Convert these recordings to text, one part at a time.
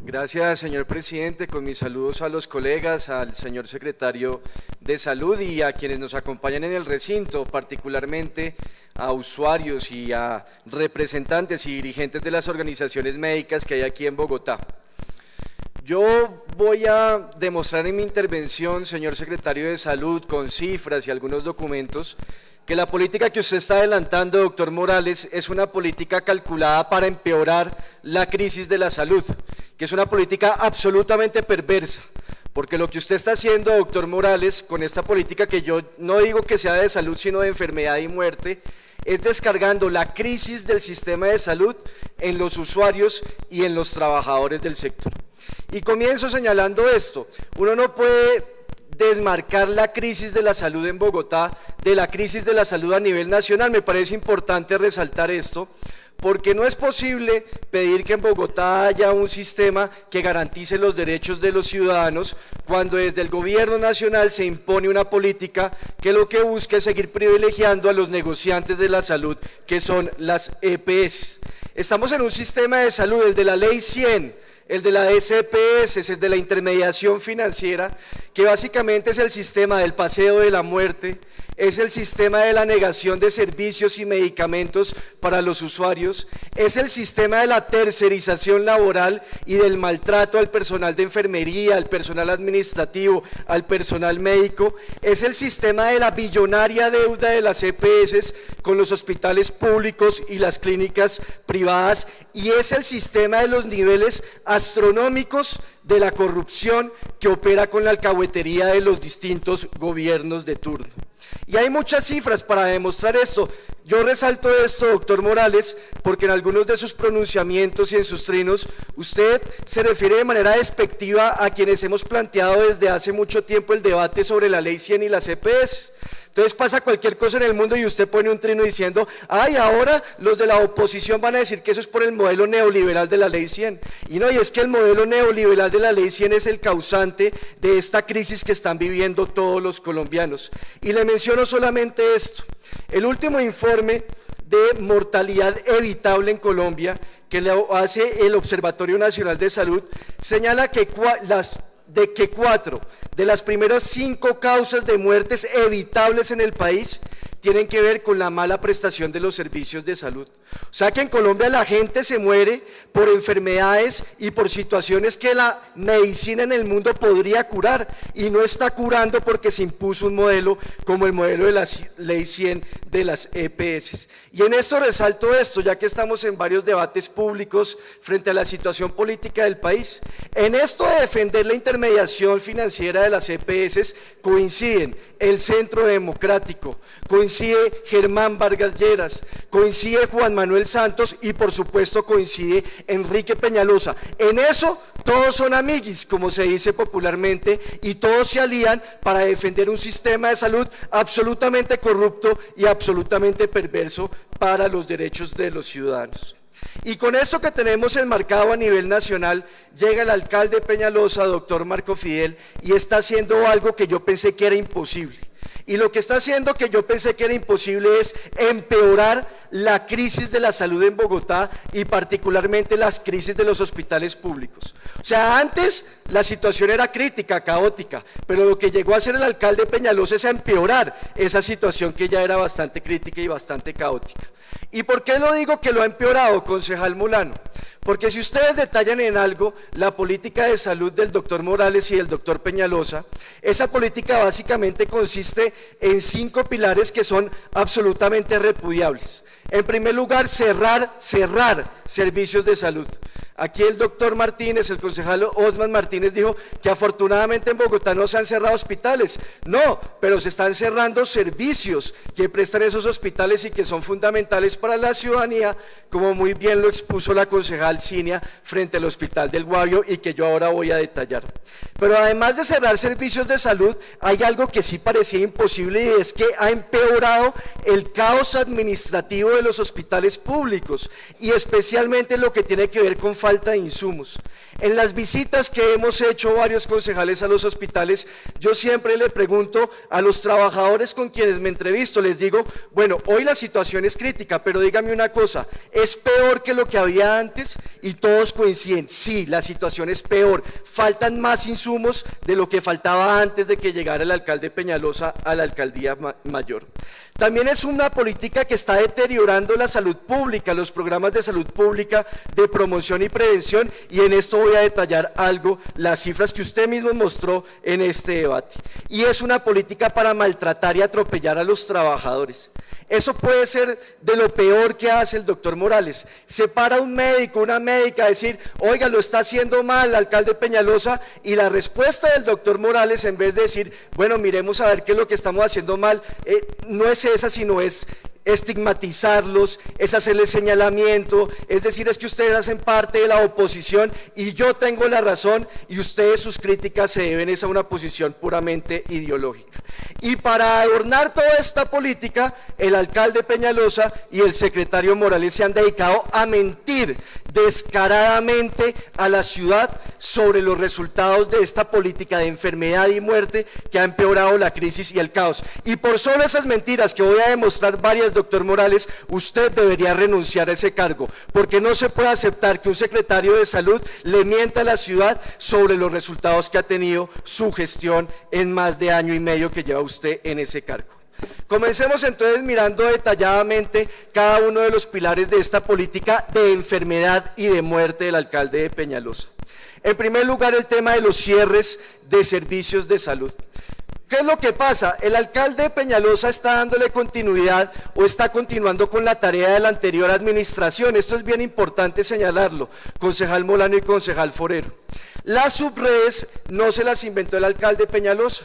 Gracias, señor presidente. Con mis saludos a los colegas, al señor secretario de Salud y a quienes nos acompañan en el recinto, particularmente a usuarios y a representantes y dirigentes de las organizaciones médicas que hay aquí en Bogotá. Yo voy a demostrar en mi intervención, señor secretario de Salud, con cifras y algunos documentos, que la política que usted está adelantando, doctor Morales, es una política calculada para empeorar la crisis de la salud, que es una política absolutamente perversa, porque lo que usted está haciendo, doctor Morales, con esta política que yo no digo que sea de salud, sino de enfermedad y muerte, es descargando la crisis del sistema de salud en los usuarios y en los trabajadores del sector. Y comienzo señalando esto: uno no puede desmarcar la crisis de la salud en Bogotá de la crisis de la salud a nivel nacional. Me parece importante resaltar esto, porque no es posible pedir que en Bogotá haya un sistema que garantice los derechos de los ciudadanos cuando desde el gobierno nacional se impone una política que lo que busca es seguir privilegiando a los negociantes de la salud, que son las EPS. Estamos en un sistema de salud, el de la Ley 100, el de la EPS, el de la intermediación financiera, que básicamente es el sistema del paseo de la muerte, es el sistema de la negación de servicios y medicamentos para los usuarios, es el sistema de la tercerización laboral y del maltrato al personal de enfermería, al personal administrativo, al personal médico, es el sistema de la billonaria deuda de las EPS con los hospitales públicos y las clínicas privadas, y es el sistema de los niveles astronómicos de la corrupción que opera con la alcahuetería de los distintos gobiernos de turno. Y hay muchas cifras para demostrar esto. Yo resalto esto, doctor Morales, porque en algunos de sus pronunciamientos y en sus trinos, usted se refiere de manera despectiva a quienes hemos planteado desde hace mucho tiempo el debate sobre la Ley 100 y las EPS. Entonces pasa cualquier cosa en el mundo y usted pone un trino diciendo: ay, ahora los de la oposición van a decir que eso es por el modelo neoliberal de la Ley 100. Y no, y es que el modelo neoliberal de la Ley 100 es el causante de esta crisis que están viviendo todos los colombianos. Y le menciono solamente esto: el último informe de mortalidad evitable en Colombia, que le hace el Observatorio Nacional de Salud, señala que 4 de las primeras 5 causas de muertes evitables en el país tienen que ver con la mala prestación de los servicios de salud. O sea que en Colombia la gente se muere por enfermedades y por situaciones que la medicina en el mundo podría curar, y no está curando porque se impuso un modelo como el modelo de la Ley 100 de las EPS. Y en esto resalto esto, ya que estamos en varios debates públicos frente a la situación política del país. En esto de defender la intermediación financiera de las EPS coinciden el Centro Democrático, coincide Germán Vargas Lleras, coincide Juan Manuel Santos y por supuesto coincide Enrique Peñalosa. En eso todos son amiguis, como se dice popularmente, y todos se alían para defender un sistema de salud absolutamente corrupto y absolutamente perverso para los derechos de los ciudadanos. Y con esto que tenemos enmarcado a nivel nacional, llega el alcalde Peñalosa, doctor Marco Fidel, y está haciendo algo que yo pensé que era imposible. Y lo que está haciendo que yo pensé que era imposible es empeorar la crisis de la salud en Bogotá y particularmente las crisis de los hospitales públicos. O sea, antes la situación era crítica, caótica, pero lo que llegó a hacer el alcalde Peñalosa es a empeorar esa situación que ya era bastante crítica y bastante caótica. ¿Y por qué lo digo que lo ha empeorado, concejal Molano? Porque si ustedes detallan en algo la política de salud del doctor Morales y del doctor Peñalosa, esa política básicamente consiste en 5 pilares que son absolutamente repudiables. En primer lugar, cerrar servicios de salud. Aquí el doctor Martínez, el concejal Osman Martínez, dijo que afortunadamente en Bogotá no se han cerrado hospitales. No, pero se están cerrando servicios que prestan esos hospitales y que son fundamentales para la ciudadanía, como muy bien lo expuso la concejal Cinia frente al Hospital del Guavio y que yo ahora voy a detallar. Pero además de cerrar servicios de salud, hay algo que sí parecía imposible, y es que ha empeorado el caos administrativo de los hospitales públicos, y especialmente lo que tiene que ver con falta de insumos. En las visitas que hemos hecho varios concejales a los hospitales, yo siempre le pregunto a los trabajadores con quienes me entrevisto, les digo, bueno, hoy la situación es crítica, pero dígame una cosa, ¿es peor que lo que había antes? Y todos coinciden, sí, la situación es peor, faltan más insumos de lo que faltaba antes de que llegara el alcalde Peñalosa a la alcaldía mayor. También es una política que está deteriorando la salud pública, los programas de salud pública, de promoción y prevención, y en esto voy a detallar algo, las cifras que usted mismo mostró en este debate. Y es una política para maltratar y atropellar a los trabajadores. Eso puede ser de lo peor que hace el doctor Morales. Se para un médico, una médica a decir, oiga, lo está haciendo mal, alcalde Peñalosa, y la respuesta del doctor Morales, en vez de decir, bueno, miremos a ver qué es lo que estamos haciendo mal, no es esa, sino es estigmatizarlos, es hacerles señalamiento, es decir, es que ustedes hacen parte de la oposición y yo tengo la razón y ustedes sus críticas se deben a una posición puramente ideológica. Y para adornar toda esta política, el alcalde Peñalosa y el secretario Morales se han dedicado a mentir descaradamente a la ciudad sobre los resultados de esta política de enfermedad y muerte que ha empeorado la crisis y el caos. Y por solo esas mentiras que voy a demostrar varias, doctor Morales, usted debería renunciar a ese cargo, porque no se puede aceptar que un secretario de salud le mienta a la ciudad sobre los resultados que ha tenido su gestión en más de año y medio que lleva usted en ese cargo. Comencemos entonces mirando detalladamente cada uno de los pilares de esta política de enfermedad y de muerte del alcalde de Peñalosa. En primer lugar, el tema de los cierres de servicios de salud. ¿Qué es lo que pasa? El alcalde de Peñalosa está dándole continuidad o está continuando con la tarea de la anterior administración. Esto es bien importante señalarlo, concejal Molano y concejal Forero. Las subredes no se las inventó el alcalde Peñalosa.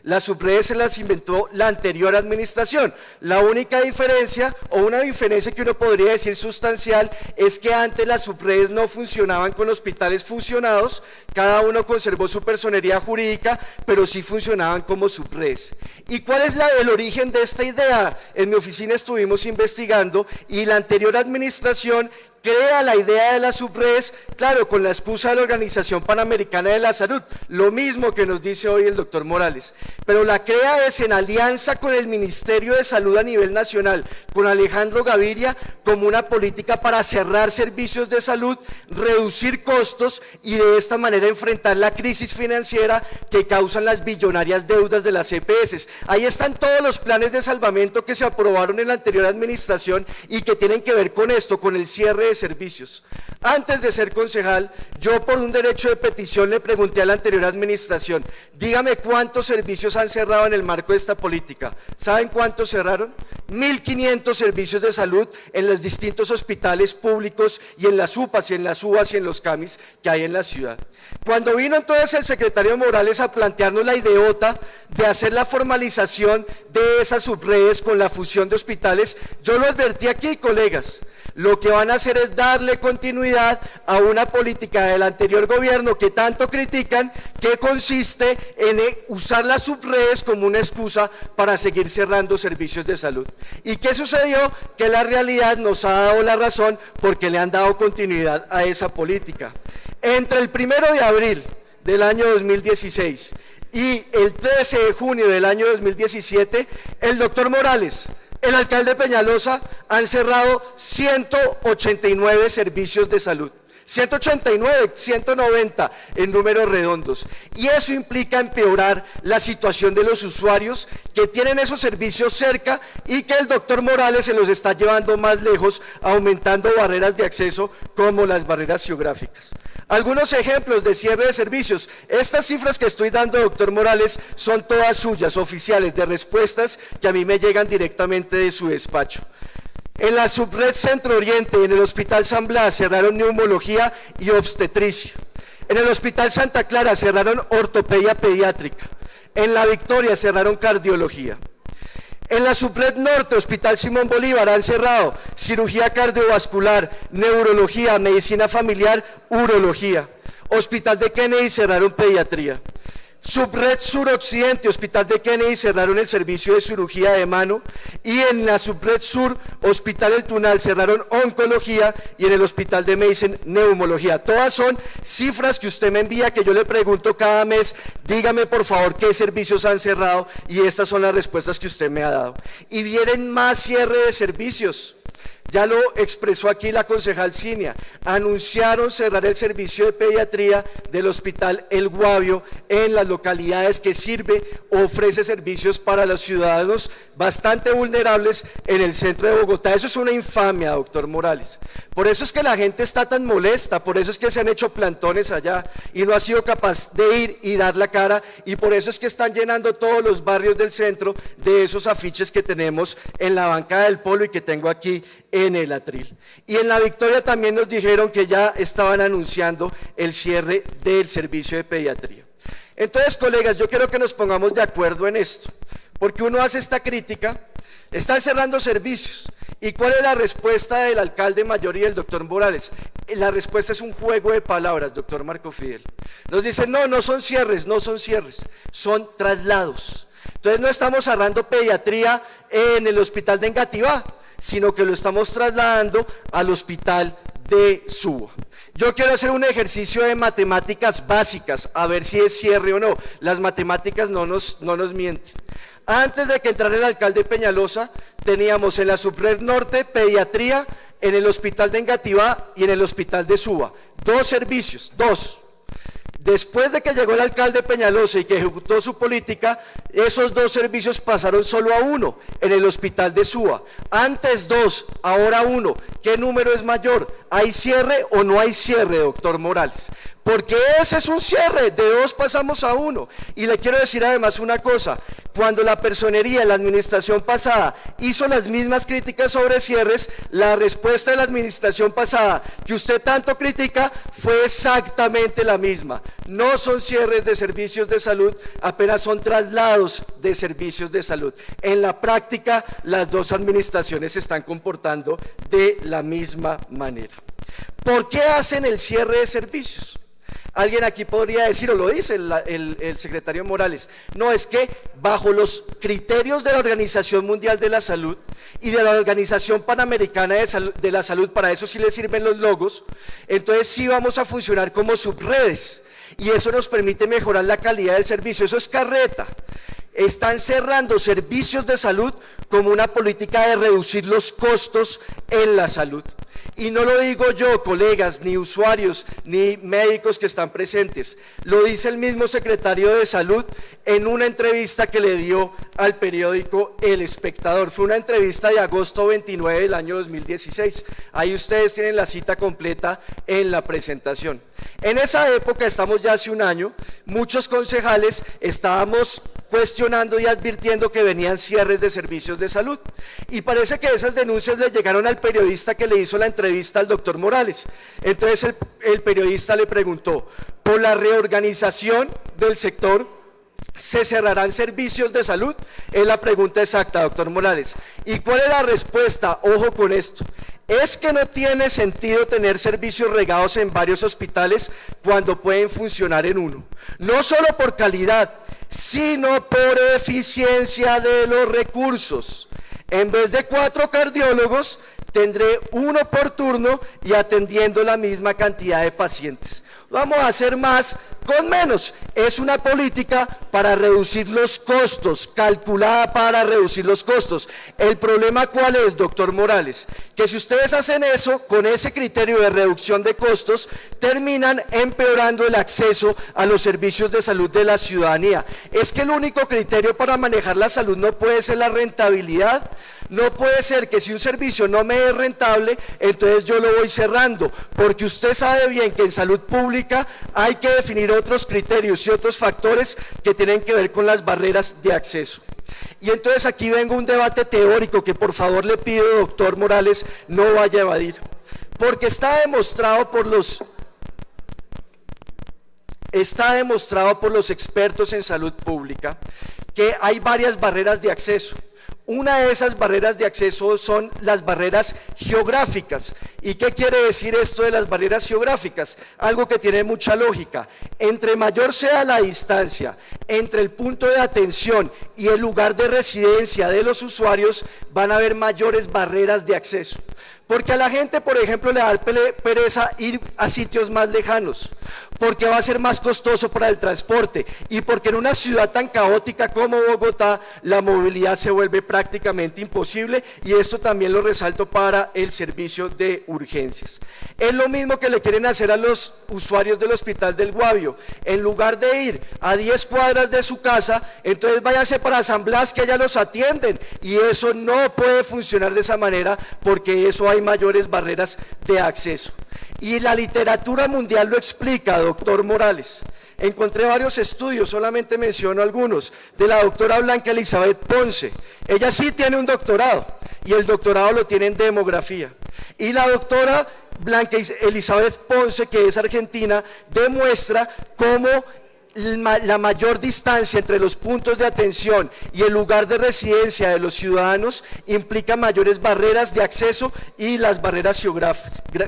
Las subredes se las inventó la anterior administración. La única diferencia, o una diferencia que uno podría decir sustancial, es que antes las subredes no funcionaban con hospitales fusionados, cada uno conservó su personería jurídica, pero sí funcionaban como subredes. ¿Y cuál es el origen de esta idea? En mi oficina estuvimos investigando y la anterior administración crea la idea de las subredes, claro, con la excusa de la Organización Panamericana de la Salud, lo mismo que nos dice hoy el doctor Morales, pero la crea es en alianza con el Ministerio de Salud a nivel nacional, con Alejandro Gaviria, como una política para cerrar servicios de salud, reducir costos y de esta manera enfrentar la crisis financiera que causan las billonarias deudas de las EPS. Ahí están todos los planes de salvamento que se aprobaron en la anterior administración y que tienen que ver con esto, con el cierre de servicios. Antes de ser concejal, yo por un derecho de petición le pregunté a la anterior administración, dígame cuántos servicios han cerrado en el marco de esta política. ¿Saben cuántos cerraron? 1.500 servicios de salud en los distintos hospitales públicos y en las UPAs y en las UAS y en los CAMIS que hay en la ciudad. Cuando vino entonces el secretario Morales a plantearnos la ideota de hacer la formalización de esas subredes con la fusión de hospitales, yo lo advertí aquí, colegas. Lo que van a hacer es darle continuidad a una política del anterior gobierno que tanto critican, que consiste en usar las subredes como una excusa para seguir cerrando servicios de salud. ¿Y qué sucedió? Que la realidad nos ha dado la razón porque le han dado continuidad a esa política. Entre el 1 de abril del año 2016 y el 13 de junio del año 2017, el doctor Morales, el alcalde Peñalosa, han cerrado 189 servicios de salud. 189, 190 en números redondos, y eso implica empeorar la situación de los usuarios que tienen esos servicios cerca y que el doctor Morales se los está llevando más lejos, aumentando barreras de acceso como las barreras geográficas. Algunos ejemplos de cierre de servicios. Estas cifras que estoy dando, doctor Morales, son todas suyas, oficiales, de respuestas que a mí me llegan directamente de su despacho. En la subred Centro Oriente, en el Hospital San Blas, cerraron neumología y obstetricia. En el Hospital Santa Clara cerraron ortopedia pediátrica. En La Victoria cerraron cardiología. En la subred Norte, Hospital Simón Bolívar, han cerrado cirugía cardiovascular, neurología, medicina familiar, urología. Hospital de Kennedy cerraron pediatría. Subred Suroccidente, Hospital de Kennedy, cerraron el servicio de cirugía de mano, y en la Subred Sur, Hospital El Tunal, cerraron oncología, y en el Hospital de Medicine, neumología. Todas son cifras que usted me envía, que yo le pregunto cada mes, dígame por favor qué servicios han cerrado, y estas son las respuestas que usted me ha dado. Y vienen más cierre de servicios. Ya lo expresó aquí la concejal Cinia, anunciaron cerrar el servicio de pediatría del Hospital El Guavio en las localidades que sirve, ofrece servicios para los ciudadanos bastante vulnerables en el centro de Bogotá. Eso es una infamia, doctor Morales. Por eso es que la gente está tan molesta, por eso es que se han hecho plantones allá y no ha sido capaz de ir y dar la cara, y por eso es que están llenando todos los barrios del centro de esos afiches que tenemos en la banca del Polo y que tengo aquí en el atril. Y en La Victoria también nos dijeron que ya estaban anunciando el cierre del servicio de pediatría. Entonces, colegas, yo quiero que nos pongamos de acuerdo en esto, porque uno hace esta crítica, están cerrando servicios. ¿Y cuál es la respuesta del alcalde mayor y del doctor Morales? La respuesta es un juego de palabras, doctor Marco Fidel. Nos dicen, no, no son cierres, no son cierres, son traslados. Entonces no estamos cerrando pediatría en el hospital de Engativá, sino que lo estamos trasladando al hospital de Suba. Yo quiero hacer un ejercicio de matemáticas básicas, a ver si es cierre o no. Las matemáticas no nos mienten. Antes de que entrara el alcalde Peñalosa, teníamos en la Subred Norte pediatría, en el hospital de Engativá y en el hospital de Suba. 2 servicios, 2. Después de que llegó el alcalde Peñalosa y que ejecutó su política, esos 2 servicios pasaron solo a 1, en el hospital de Suba. Antes 2, ahora 1. ¿Qué número es mayor? ¿Hay cierre o no hay cierre, doctor Morales? Porque ese es un cierre, de 2 pasamos a 1. Y le quiero decir además una cosa, cuando la personería en la administración pasada hizo las mismas críticas sobre cierres, la respuesta de la administración pasada, que usted tanto critica, fue exactamente la misma. No son cierres de servicios de salud, apenas son traslados de servicios de salud. En la práctica, las 2 administraciones se están comportando de la misma manera. ¿Por qué hacen el cierre de servicios? Alguien aquí podría decir, o lo dice el secretario Morales, no, es que bajo los criterios de la Organización Mundial de la Salud y de la Organización Panamericana de la Salud, para eso sí les sirven los logos, entonces sí vamos a funcionar como subredes, y eso nos permite mejorar la calidad del servicio. Eso es carreta. Están cerrando servicios de salud como una política de reducir los costos en la salud. Y no lo digo yo, colegas, ni usuarios, ni médicos que están presentes, lo dice el mismo secretario de Salud en una entrevista que le dio al periódico El Espectador. Fue una entrevista de agosto 29 del año 2016. Ahí ustedes tienen la cita completa en la presentación. En esa época, estamos ya hace un año, muchos concejales estábamos cuestionando y advirtiendo que venían cierres de servicios de salud, y parece que esas denuncias le llegaron al periodista que le hizo la entrevista al doctor Morales. Entonces el periodista le preguntó, ¿por la reorganización del sector se cerrarán servicios de salud? Es la pregunta exacta, doctor Morales. ¿Y cuál es la respuesta? Ojo con esto. Es que no tiene sentido tener servicios regados en varios hospitales cuando pueden funcionar en uno. No solo por calidad, sino por eficiencia de los recursos. En vez de 4 cardiólogos, tendré 1 por turno y atendiendo la misma cantidad de pacientes. Vamos a hacer más con menos. Es una política para reducir los costos, calculada para reducir los costos. El problema, ¿cuál es, doctor Morales? Que si ustedes hacen eso, con ese criterio de reducción de costos, terminan empeorando el acceso a los servicios de salud de la ciudadanía. Es que el único criterio para manejar la salud no puede ser la rentabilidad. No puede ser que si un servicio no me es rentable, entonces yo lo voy cerrando, porque usted sabe bien que en salud pública hay que definir otros criterios y otros factores que tienen que ver con las barreras de acceso. Y entonces aquí vengo un debate teórico que por favor le pido, doctor Morales, no vaya a evadir, porque está demostrado por los expertos en salud pública que hay varias barreras de acceso. Una de esas barreras de acceso son las barreras geográficas. ¿Y qué quiere decir esto de las barreras geográficas? Algo que tiene mucha lógica. Entre mayor sea la distancia entre el punto de atención y el lugar de residencia de los usuarios, van a haber mayores barreras de acceso. Porque a la gente, por ejemplo, le da pereza ir a sitios más lejanos, porque va a ser más costoso para el transporte y porque en una ciudad tan caótica como Bogotá la movilidad se vuelve prácticamente imposible, y esto también lo resalto para el servicio de urgencias. Es lo mismo que le quieren hacer a los usuarios del Hospital del Guavio. En lugar de ir a 10 cuadras de su casa, entonces váyanse para San Blas, que allá los atienden, y eso no puede funcionar de esa manera, porque eso hay mayores barreras de acceso. Y la literatura mundial lo explica, doctor Morales. Encontré varios estudios, solamente menciono algunos, de la doctora Blanca Elizabeth Ponce. Ella sí tiene un doctorado, y el doctorado lo tiene en demografía. Y la doctora Blanca Elizabeth Ponce, que es argentina, demuestra cómo la mayor distancia entre los puntos de atención y el lugar de residencia de los ciudadanos implica mayores barreras de acceso y las barreras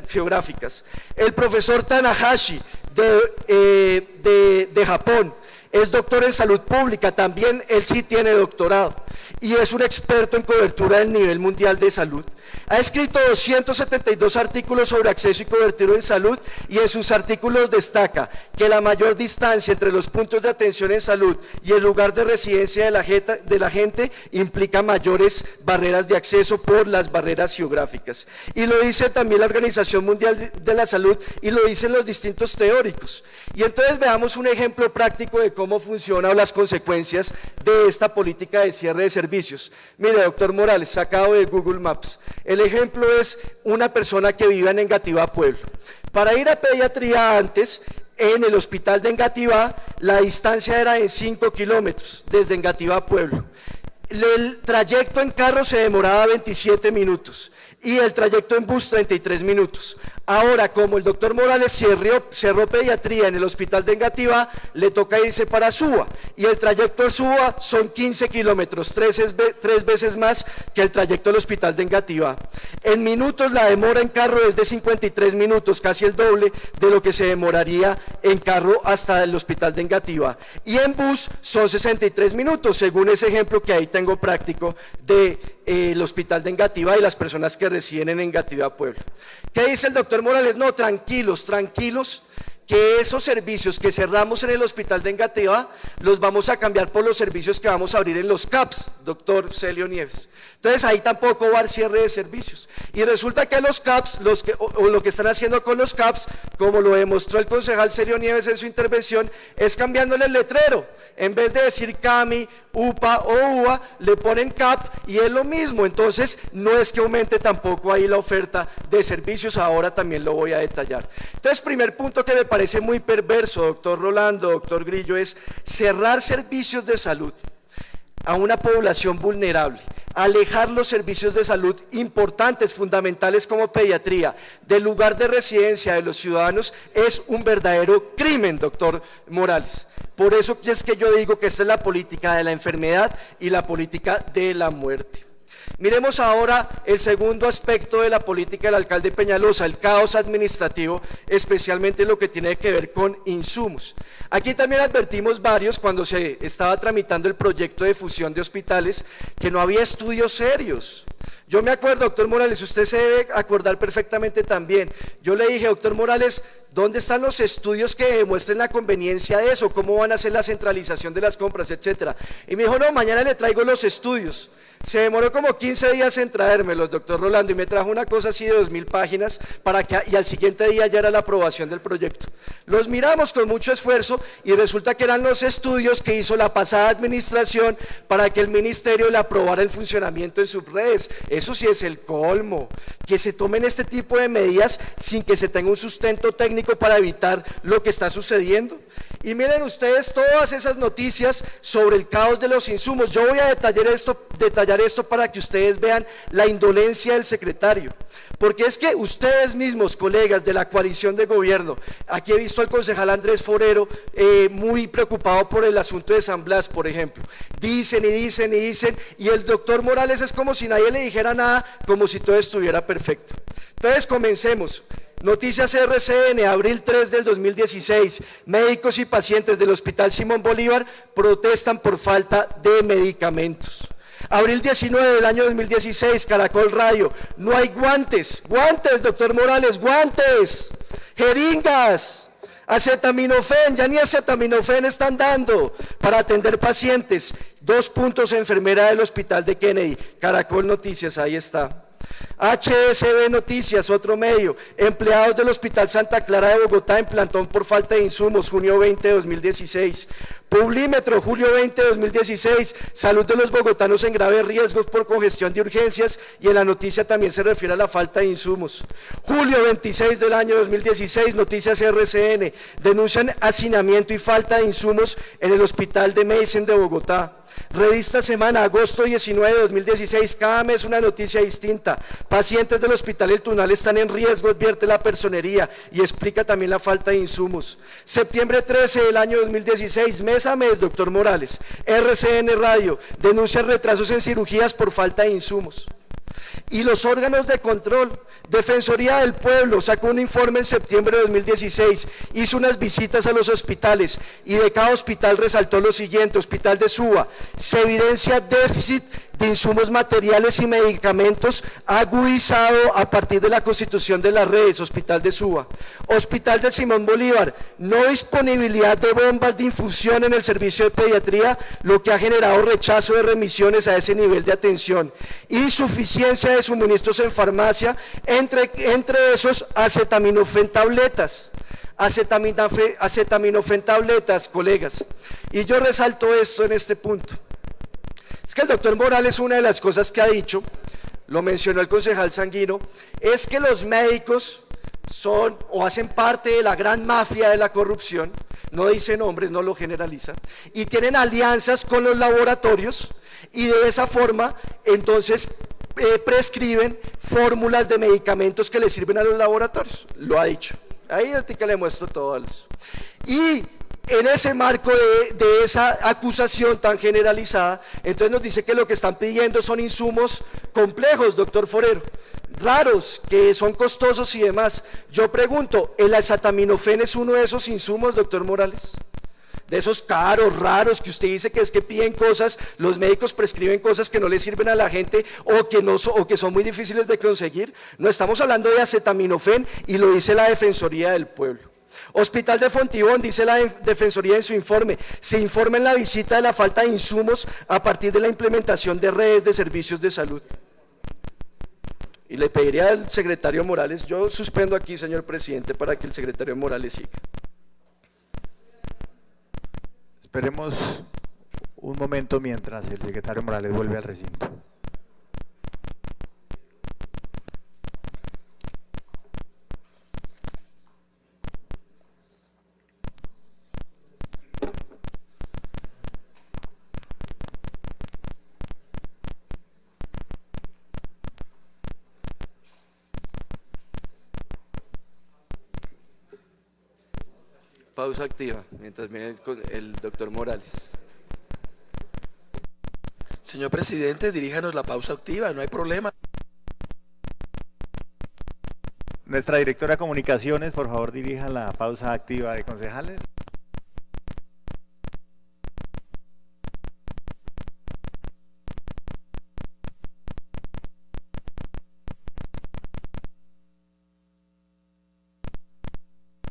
geográficas. El profesor Tanahashi de Japón es doctor en salud pública, también él sí tiene doctorado y es un experto en cobertura del nivel mundial de salud. Ha escrito 272 artículos sobre acceso y cobertura en salud, y en sus artículos destaca que la mayor distancia entre los puntos de atención en salud y el lugar de residencia de la gente implica mayores barreras de acceso por las barreras geográficas. Y lo dice también la Organización Mundial de la Salud, y lo dicen los distintos teóricos. Y entonces veamos un ejemplo práctico de cómo funciona o las consecuencias de esta política de cierre de servicios. Mire, doctor Morales, sacado de Google Maps. El ejemplo es una persona que vive en Engativá, Pueblo. Para ir a pediatría antes, en el hospital de Engativá, la distancia era de 5 kilómetros, desde Engativá, Pueblo. El trayecto en carro se demoraba 27 minutos y el trayecto en bus 33 minutos. Ahora, como el doctor Morales cerró pediatría en el hospital de Engativá, le toca irse para Suba, y el trayecto a Suba son 15 kilómetros, 3 veces más que el trayecto al hospital de Engativá. En minutos la demora en carro es de 53 minutos, casi el doble de lo que se demoraría en carro hasta el hospital de Engativá. Y en bus son 63 minutos, según ese ejemplo que ahí tengo práctico del hospital de Engativá y las personas que residen en Engativá, Pueblo. ¿Qué dice el doctor Morales? No, tranquilos, que esos servicios que cerramos en el hospital de Engativá los vamos a cambiar por los servicios que vamos a abrir en los CAPS, doctor Celio Nieves. Entonces ahí tampoco va a haber cierre de servicios. Y resulta que los CAPS, lo que están haciendo con los CAPS, como lo demostró el concejal Celio Nieves en su intervención, es cambiándole el letrero. En vez de decir CAMI, UPA o UA, le ponen CAP y es lo mismo. Entonces no es que aumente tampoco ahí la oferta de servicios, ahora también lo voy a detallar. Entonces, primer punto que me parece muy perverso, doctor Rolando, doctor Grillo, es cerrar servicios de salud a una población vulnerable, alejar los servicios de salud importantes, fundamentales como pediatría, del lugar de residencia de los ciudadanos, es un verdadero crimen, doctor Morales. Por eso es que yo digo que esta es la política de la enfermedad y la política de la muerte. Miremos ahora el segundo aspecto de la política del alcalde Peñalosa, el caos administrativo, especialmente lo que tiene que ver con insumos. Aquí también advertimos varios cuando se estaba tramitando el proyecto de fusión de hospitales que no había estudios serios. Yo me acuerdo, doctor Morales, usted se debe acordar perfectamente también. Yo le dije, doctor Morales, ¿dónde están los estudios que demuestren la conveniencia de eso? ¿Cómo van a hacer la centralización de las compras, etcétera? Y me dijo, no, mañana le traigo los estudios. Se demoró como 15 días en traérmelos, doctor Rolando, y me trajo una cosa así de 2000 páginas y al siguiente día ya era la aprobación del proyecto. Los miramos con mucho esfuerzo y resulta que eran los estudios que hizo la pasada administración para que el ministerio le aprobara el funcionamiento en sus redes. eso sí es el colmo, que se tomen este tipo de medidas sin que se tenga un sustento técnico para evitar lo que está sucediendo. Y miren ustedes todas esas noticias sobre el caos de los insumos. Yo voy a detallar esto para que ustedes vean la indolencia del secretario. Porque es que ustedes mismos, colegas de la coalición de gobierno, aquí he visto al concejal Andrés Forero muy preocupado por el asunto de San Blas, por ejemplo. Dicen y dicen y dicen, y el doctor Morales es como si nadie le dijera nada, como si todo estuviera perfecto. Entonces comencemos. Noticias RCN, abril 3 del 2016, médicos y pacientes del Hospital Simón Bolívar protestan por falta de medicamentos. Abril 19 del año 2016, Caracol Radio, no hay guantes, doctor Morales, guantes, jeringas, acetaminofén, ya ni acetaminofén están dando para atender pacientes. 2 puntos, enfermera del Hospital de Kennedy, Caracol Noticias, ahí está. HSB Noticias, otro medio, empleados del Hospital Santa Clara de Bogotá en plantón por falta de insumos, junio 20 de 2016. Publímetro, julio 20 de 2016, salud de los bogotanos en graves riesgos por congestión de urgencias, y en la noticia también se refiere a la falta de insumos. Julio 26 del año 2016, noticias RCN, denuncian hacinamiento y falta de insumos en el Hospital de Medicine de Bogotá. Revista Semana, agosto 19 de 2016, cada mes una noticia distinta. Pacientes del Hospital El Tunal están en riesgo, advierte la personería, y explica también la falta de insumos. Septiembre 13 del año 2016, mes a mes, doctor Morales. RCN Radio, denuncia retrasos en cirugías por falta de insumos. Y los órganos de control, Defensoría del Pueblo sacó un informe en septiembre de 2016, hizo unas visitas a los hospitales y de cada hospital resaltó lo siguiente: Hospital de Suba, se evidencia déficit de insumos materiales y medicamentos agudizado a partir de la constitución de las redes. Hospital de Suba. Hospital de Simón Bolívar, no disponibilidad de bombas de infusión en el servicio de pediatría, lo que ha generado rechazo de remisiones a ese nivel de atención. Insuficiencia de suministros en farmacia, entre esos acetaminofén tabletas. Acetaminofén tabletas, colegas. Y yo resalto esto en este punto. Es que el doctor Morales, una de las cosas que ha dicho, lo mencionó el concejal Sanguino, es que los médicos son o hacen parte de la gran mafia de la corrupción, no dice nombres, no lo generaliza, y tienen alianzas con los laboratorios, y de esa forma entonces prescriben fórmulas de medicamentos que le sirven a los laboratorios. Lo ha dicho. Ahí ahorita le muestro todo eso. Y en ese marco de esa acusación tan generalizada, entonces nos dice que lo que están pidiendo son insumos complejos, doctor Forero, raros, que son costosos y demás. Yo pregunto, ¿el acetaminofén es uno de esos insumos, doctor Morales? De esos caros, raros, que usted dice que es que piden cosas, los médicos prescriben cosas que no le sirven a la gente o que son muy difíciles de conseguir. No estamos hablando de acetaminofén, y lo dice la Defensoría del Pueblo. Hospital de Fontibón, dice la Defensoría en su informe, se informa en la visita de la falta de insumos a partir de la implementación de redes de servicios de salud. Y le pediría al secretario Morales, yo suspendo aquí, señor presidente, para que el secretario Morales siga. Esperemos un momento mientras el secretario Morales vuelve al recinto. Pausa activa, mientras viene el doctor Morales. Señor presidente, diríjanos la pausa activa, no hay problema. Nuestra directora de comunicaciones, por favor, dirija la pausa activa de concejales.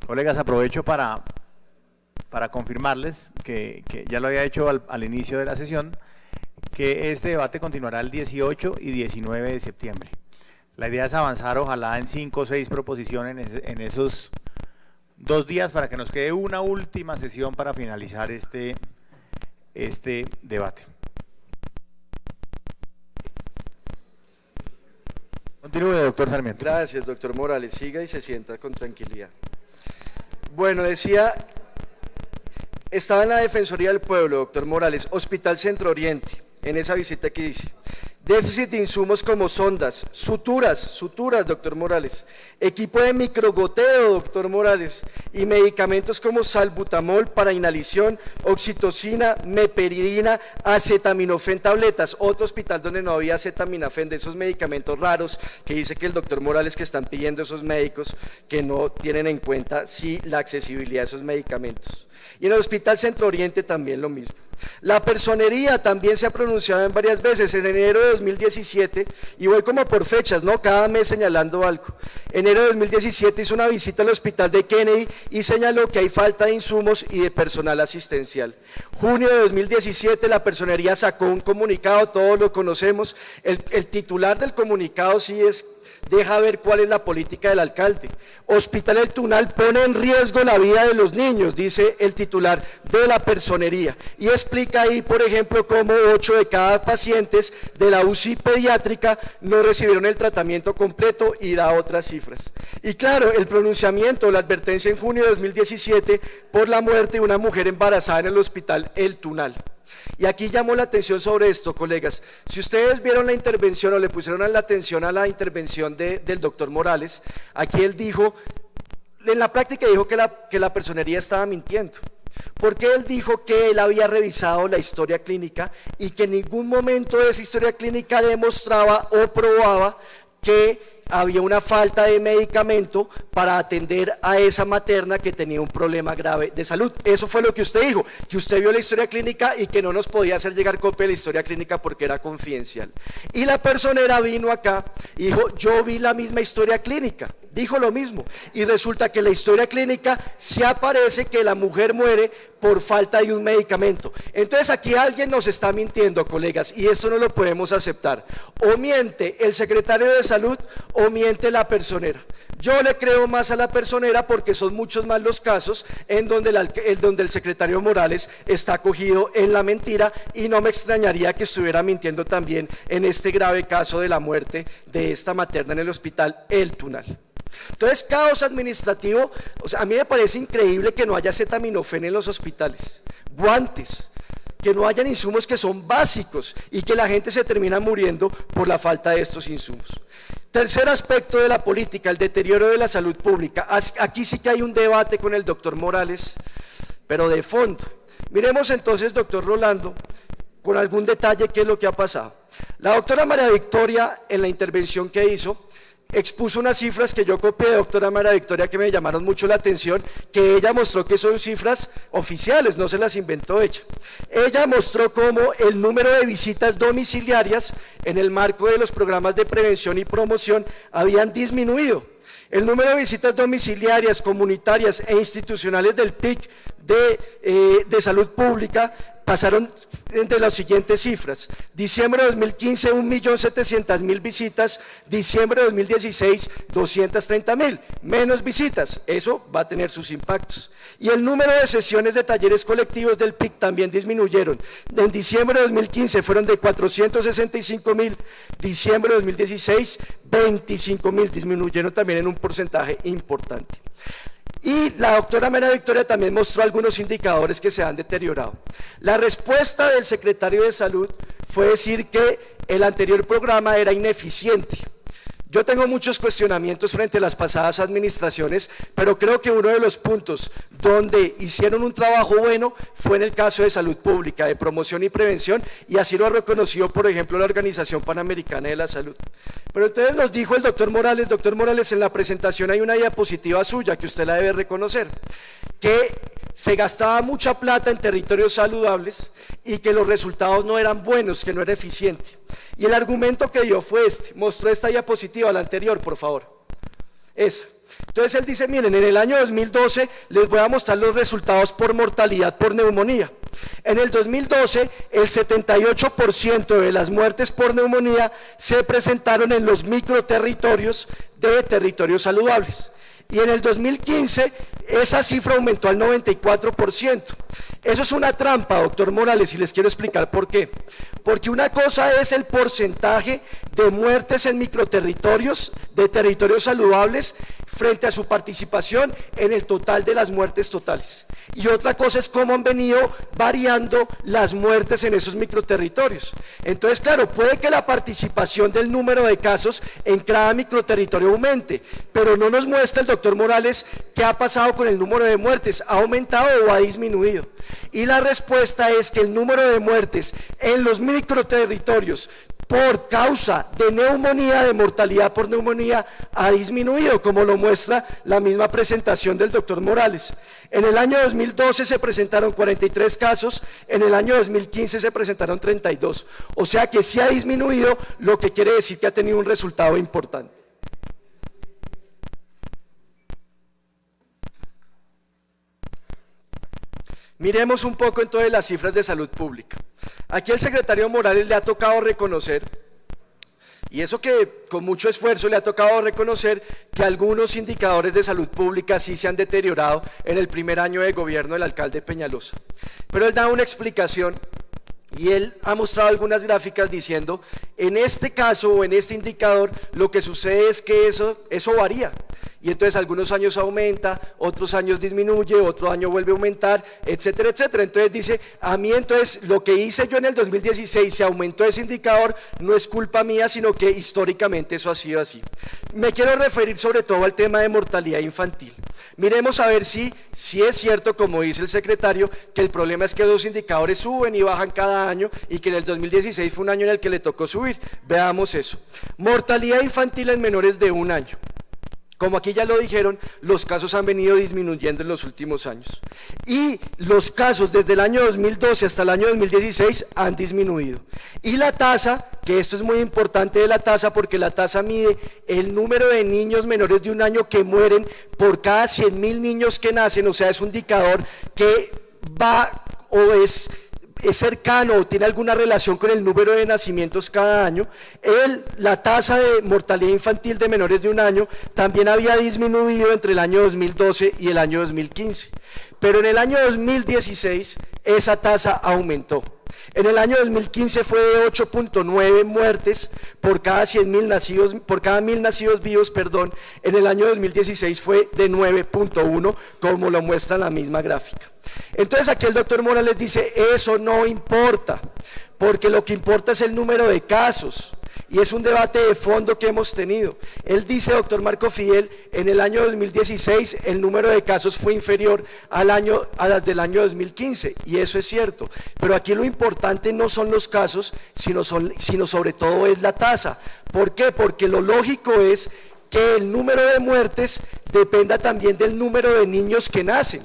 Colegas, aprovecho para confirmarles que ya lo había hecho al inicio de la sesión, que este debate continuará el 18 y 19 de septiembre. La idea es avanzar, ojalá, en 5 o 6 proposiciones en esos 2 días, para que nos quede una última sesión para finalizar este debate. Continúe, doctor Sarmiento. Gracias, doctor Morales. Siga y se sienta con tranquilidad. Bueno, decía, estaba en la Defensoría del Pueblo, doctor Morales, Hospital Centro Oriente, en esa visita que hice. Déficit de insumos como sondas, suturas, doctor Morales, equipo de microgoteo, doctor Morales, y medicamentos como salbutamol para inhalación, oxitocina, meperidina, acetaminofén, tabletas. Otro hospital donde no había acetaminofén, de esos medicamentos raros que dice que el doctor Morales que están pidiendo esos médicos que no tienen en cuenta la accesibilidad de esos medicamentos. Y en el Hospital Centro Oriente también lo mismo. La personería también se ha pronunciado en varias veces, en enero de 2017, y voy como por fechas, ¿no? Cada mes señalando algo. Enero de 2017 hizo una visita al hospital de Kennedy y señaló que hay falta de insumos y de personal asistencial. Junio de 2017 la personería sacó un comunicado, todos lo conocemos, el titular del comunicado sí deja ver cuál es la política del alcalde. Hospital El Tunal pone en riesgo la vida de los niños, dice el titular de la personería, y explica ahí, por ejemplo, cómo 8 de cada pacientes de la UCI pediátrica no recibieron el tratamiento completo y da otras cifras. Y claro, el pronunciamiento, la advertencia en junio de 2017 por la muerte de una mujer embarazada en el Hospital El Tunal. Y aquí llamó la atención sobre esto, colegas. Si ustedes vieron la intervención o le pusieron la atención a la intervención del doctor Morales, aquí él dijo, en la práctica dijo que la personería estaba mintiendo, porque él dijo que él había revisado la historia clínica y que en ningún momento de esa historia clínica demostraba o probaba que había una falta de medicamento para atender a esa materna que tenía un problema grave de salud. Eso fue lo que usted dijo, que usted vio la historia clínica y que no nos podía hacer llegar copia de la historia clínica porque era confidencial. Y la personera vino acá y dijo, yo vi la misma historia clínica, dijo lo mismo, y resulta que la historia clínica sí aparece que la mujer muere por falta de un medicamento. Entonces aquí alguien nos está mintiendo, colegas, y eso no lo podemos aceptar. O miente el secretario de Salud o miente la personera. Yo le creo más a la personera porque son muchos más los casos en donde el secretario Morales está cogido en la mentira, y no me extrañaría que estuviera mintiendo también en este grave caso de la muerte de esta materna en el Hospital El Tunal. Entonces, caos administrativo. O sea, a mí me parece increíble que no haya acetaminofén en los hospitales, guantes, que no hayan insumos que son básicos y que la gente se termina muriendo por la falta de estos insumos. Tercer aspecto de la política, el deterioro de la salud pública. Aquí sí que hay un debate con el doctor Morales, pero de fondo. Miremos entonces, doctor Rolando, con algún detalle qué es lo que ha pasado. La doctora María Victoria, en la intervención que hizo, expuso unas cifras que yo copié de doctora María Victoria que me llamaron mucho la atención, que ella mostró que son cifras oficiales, no se las inventó ella. Ella mostró cómo el número de visitas domiciliarias en el marco de los programas de prevención y promoción habían disminuido. El número de visitas domiciliarias, comunitarias e institucionales del PIC de salud pública pasaron entre las siguientes cifras: diciembre de 2015 1.700.000 visitas, diciembre de 2016 230.000, menos visitas, eso va a tener sus impactos. Y el número de sesiones de talleres colectivos del PIC también disminuyeron. En diciembre de 2015 fueron de 465.000, diciembre de 2016 25.000, disminuyeron también en un porcentaje importante. Y la doctora María Victoria también mostró algunos indicadores que se han deteriorado. La respuesta del secretario de Salud fue decir que el anterior programa era ineficiente. Yo tengo muchos cuestionamientos frente a las pasadas administraciones, pero creo que uno de los puntos donde hicieron un trabajo bueno fue en el caso de salud pública, de promoción y prevención, y así lo ha reconocido, por ejemplo, la Organización Panamericana de la Salud. Pero entonces nos dijo el doctor Morales, en la presentación hay una diapositiva suya que usted la debe reconocer, que se gastaba mucha plata en territorios saludables y que los resultados no eran buenos, que no era eficiente. Y el argumento que dio fue este, mostró esta diapositiva, la anterior, por favor, esa. Entonces él dice, miren, en el año 2012 les voy a mostrar los resultados por mortalidad por neumonía. En el 2012, el 78% de las muertes por neumonía se presentaron en los microterritorios de territorios saludables. y en el 2015 esa cifra aumentó al 94%. Eso es una trampa, doctor Morales, y les quiero explicar por qué. Porque una cosa es el porcentaje de muertes en microterritorios, de territorios saludables, frente a su participación en el total de las muertes totales. Y otra cosa es cómo han venido variando las muertes en esos microterritorios. Entonces, claro, puede que la participación del número de casos en cada microterritorio aumente, pero no nos muestra el doctor Morales qué ha pasado con el número de muertes, ¿ha aumentado o ha disminuido? Y la respuesta es que el número de muertes en los microterritorios por causa de neumonía, de mortalidad por neumonía, ha disminuido, como lo muestra la misma presentación del doctor Morales. En el año 2012 se presentaron 43 casos, en el año 2015 se presentaron 32, o sea que sí ha disminuido, lo que quiere decir que ha tenido un resultado importante. Miremos un poco entonces las cifras de salud pública. Aquí el secretario Morales le ha tocado reconocer, y eso que con mucho esfuerzo le ha tocado reconocer, que algunos indicadores de salud pública sí se han deteriorado en el primer año de gobierno del alcalde Peñalosa. Pero él da una explicación y él ha mostrado algunas gráficas diciendo, en este caso o en este indicador, lo que sucede es que eso varía. Y entonces algunos años aumenta, otros años disminuye, otro año vuelve a aumentar, etcétera, etcétera. Entonces dice, a mí entonces lo que hice yo en el 2016, se aumentó ese indicador, no es culpa mía, sino que históricamente eso ha sido así. Me quiero referir sobre todo al tema de mortalidad infantil. Miremos a ver si es cierto, como dice el secretario, que el problema es que los indicadores suben y bajan cada año y que en el 2016 fue un año en el que le tocó subir. Veamos eso. Mortalidad infantil en menores de 1 año. Como aquí ya lo dijeron, los casos han venido disminuyendo en los últimos años. Y los casos desde el año 2012 hasta el año 2016 han disminuido. Y la tasa, que esto es muy importante de la tasa, porque la tasa mide el número de niños menores de 1 año que mueren por cada 100.000 niños que nacen, o sea, es un indicador que va o es cercano o tiene alguna relación con el número de nacimientos cada año. La tasa de mortalidad infantil de menores de 1 año también había disminuido entre el año 2012 y el año 2015, pero en el año 2016 esa tasa aumentó. En el año 2015 fue de 8.9 muertes por cada 100.000 nacidos, por cada 1.000 nacidos vivos, perdón. En el año 2016 fue de 9.1, como lo muestra la misma gráfica. Entonces aquí el doctor Morales dice, eso no importa, porque lo que importa es el número de casos. Y es un debate de fondo que hemos tenido. Él dice, doctor Marco Fidel, en el año 2016 el número de casos fue inferior a las del año 2015, y eso es cierto. Pero aquí lo importante no son los casos, sino sobre todo es la tasa. ¿Por qué? Porque lo lógico es que el número de muertes dependa también del número de niños que nacen.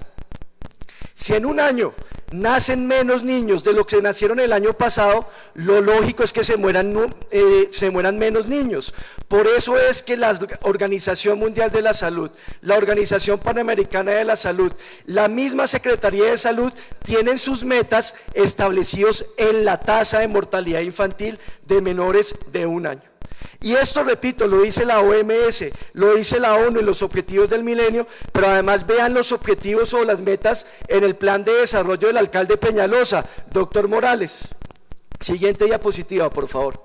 Si en un año nacen menos niños de los que nacieron el año pasado, lo lógico es que se mueran menos niños. Por eso es que la Organización Mundial de la Salud, la Organización Panamericana de la Salud, la misma Secretaría de Salud tienen sus metas establecidos en la tasa de mortalidad infantil de menores de 1 año. Y esto, repito, lo dice la OMS, lo dice la ONU en los objetivos del milenio, pero además vean los objetivos o las metas en el plan de desarrollo del alcalde Peñalosa. Doctor Morales, siguiente diapositiva, por favor.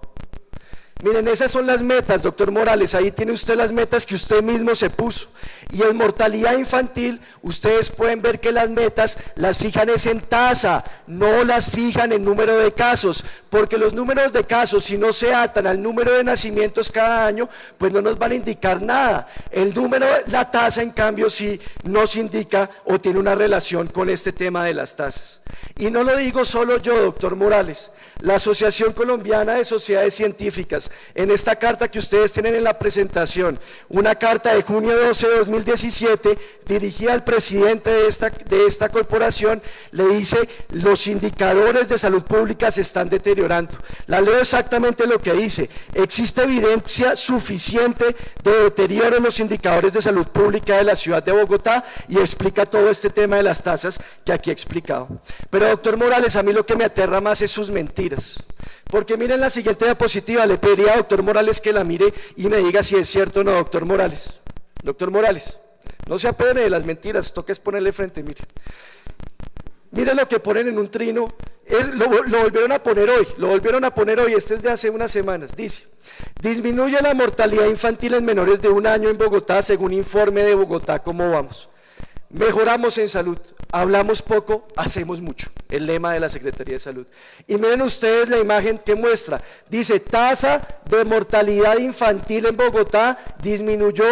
Miren, esas son las metas, doctor Morales, ahí tiene usted las metas que usted mismo se puso. Y en mortalidad infantil, ustedes pueden ver que las metas las fijan es en tasa, no las fijan en número de casos, porque los números de casos, si no se atan al número de nacimientos cada año, pues no nos van a indicar nada. El número, la tasa, en cambio, sí nos indica o tiene una relación con este tema de las tasas. Y no lo digo solo yo, doctor Morales, la Asociación Colombiana de Sociedades Científicas, en esta carta que ustedes tienen en la presentación, una carta de junio 12 de 2017, dirigida al presidente de esta corporación, le dice, los indicadores de salud pública se están deteriorando. La leo exactamente lo que dice, existe evidencia suficiente de deterioro en los indicadores de salud pública de la ciudad de Bogotá, y explica todo este tema de las tasas que aquí he explicado. Pero doctor Morales, a mí lo que me aterra más es sus mentiras, porque miren la siguiente diapositiva, le pediría a doctor Morales que la mire y me diga si es cierto o no, doctor Morales. Doctor Morales, No se apene de las mentiras, toca es ponerle frente, mire. Mire lo que ponen en un trino, lo volvieron a poner hoy, este es de hace unas semanas, dice: disminuye la mortalidad infantil en menores de 1 año en Bogotá según informe de Bogotá, ¿cómo vamos? Mejoramos en salud, hablamos poco, hacemos mucho, el lema de la Secretaría de Salud. Y miren ustedes la imagen que muestra, dice: tasa de mortalidad infantil en Bogotá disminuyó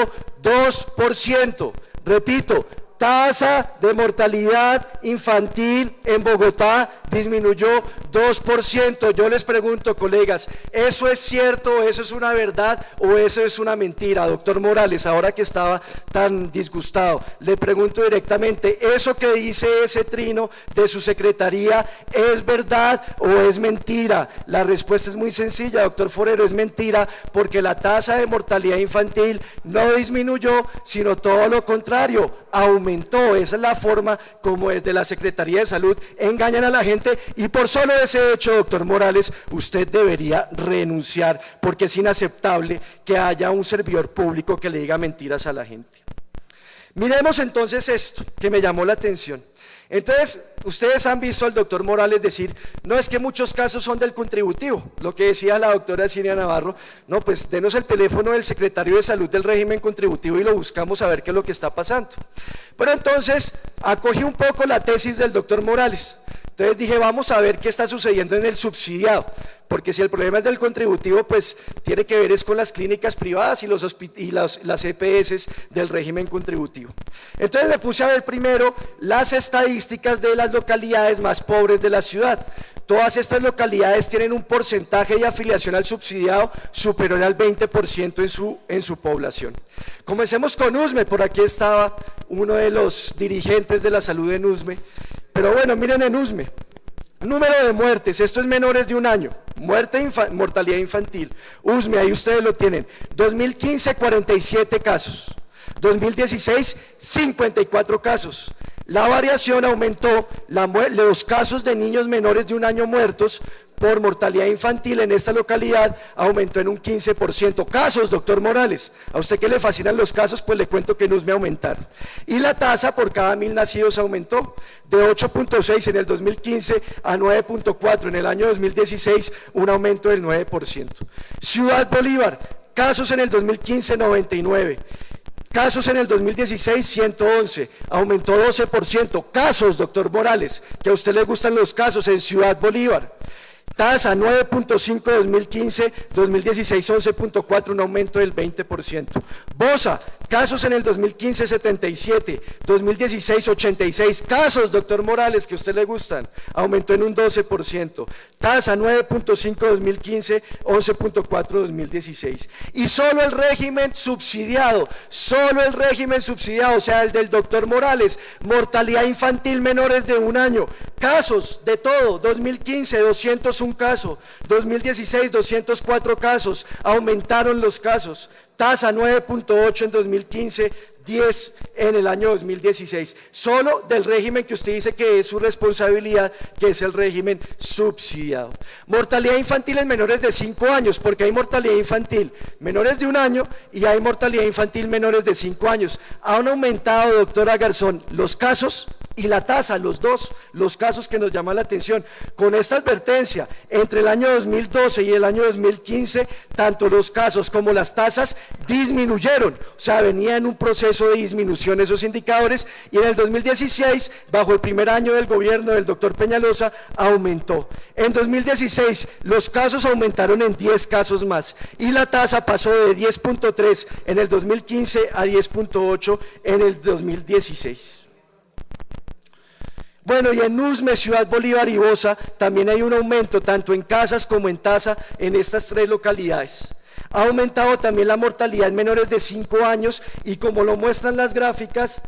2%, repito, tasa de mortalidad infantil en Bogotá disminuyó 2%. Yo les pregunto, colegas, ¿eso es cierto, eso es una verdad o eso es una mentira? Doctor Morales, ahora que estaba tan disgustado, le pregunto directamente, ¿eso que dice ese trino de su secretaría es verdad o es mentira? La respuesta es muy sencilla, doctor Forero, es mentira, porque la tasa de mortalidad infantil no disminuyó, sino todo lo contrario, aumentó. Esa es la forma como desde la Secretaría de Salud engañan a la gente, y por solo ese hecho, doctor Morales, usted debería renunciar, porque es inaceptable que haya un servidor público que le diga mentiras a la gente. Miremos entonces esto que me llamó la atención. Entonces, ustedes han visto al doctor Morales decir, no, es que muchos casos son del contributivo, lo que decía la doctora Cinia Navarro, no, pues denos el teléfono del secretario de Salud del régimen contributivo y lo buscamos a ver qué es lo que está pasando. Pero entonces, acogí un poco la tesis del doctor Morales. Entonces dije, vamos a ver qué está sucediendo en el subsidiado, porque si el problema es del contributivo, pues tiene que ver es con las clínicas privadas y las EPS del régimen contributivo. Entonces me puse a ver primero las estadísticas de las localidades más pobres de la ciudad. Todas estas localidades tienen un porcentaje de afiliación al subsidiado superior al 20% en su población. Comencemos con Usme, por aquí estaba uno de los dirigentes de la salud en Usme. Pero bueno, miren en Usme, número de muertes, esto es menores de 1 año, mortalidad infantil. Usme, ahí ustedes lo tienen, 2015 47 casos, 2016 54 casos. La variación aumentó, los casos de niños menores de 1 año muertos por mortalidad infantil en esta localidad aumentó en un 15%. Casos, doctor Morales, a usted que le fascinan los casos, pues le cuento que en Usme aumentaron. Y la tasa por cada 1000 nacidos aumentó de 8.6 en el 2015 a 9.4 en el año 2016, un aumento del 9%. Ciudad Bolívar, casos en el 2015 99. Casos en el 2016, 111, aumentó 12%. Casos, doctor Morales, que a usted le gustan los casos en Ciudad Bolívar. Tasa 9.5 2015, 2016 11.4, un aumento del 20%. Bosa, casos en el 2015 77, 2016 86, casos, doctor Morales, que a usted le gustan, aumentó en un 12%. Tasa 9.5 2015, 11.4 2016. Y solo el régimen subsidiado, o sea, el del doctor Morales, mortalidad infantil menores de 1 año, casos de todo, 2015 201 casos, 2016 204 casos, aumentaron los casos. Tasa 9.8 en 2015, 10 en el año 2016, solo del régimen que usted dice que es su responsabilidad, que es el régimen subsidiado. Mortalidad infantil en menores de 5 años, porque hay mortalidad infantil menores de 1 año y hay mortalidad infantil menores de 5 años. Han aumentado, doctora Garzón, los casos y la tasa, los dos, los casos que nos llaman la atención. Con esta advertencia, entre el año 2012 y el año 2015, tanto los casos como las tasas disminuyeron, o sea, venía en un proceso de disminución esos indicadores, y en el 2016, bajo el primer año del gobierno del doctor Peñalosa, aumentó. En 2016, los casos aumentaron en 10 casos más, y la tasa pasó de 10.3 en el 2015 a 10.8 en el 2016. Bueno, y en Usme, Ciudad Bolívar y Bosa también hay un aumento, tanto en casas como en tasa, en estas 3 localidades. Ha aumentado también la mortalidad en menores de 5 años y como lo muestran las gráficas,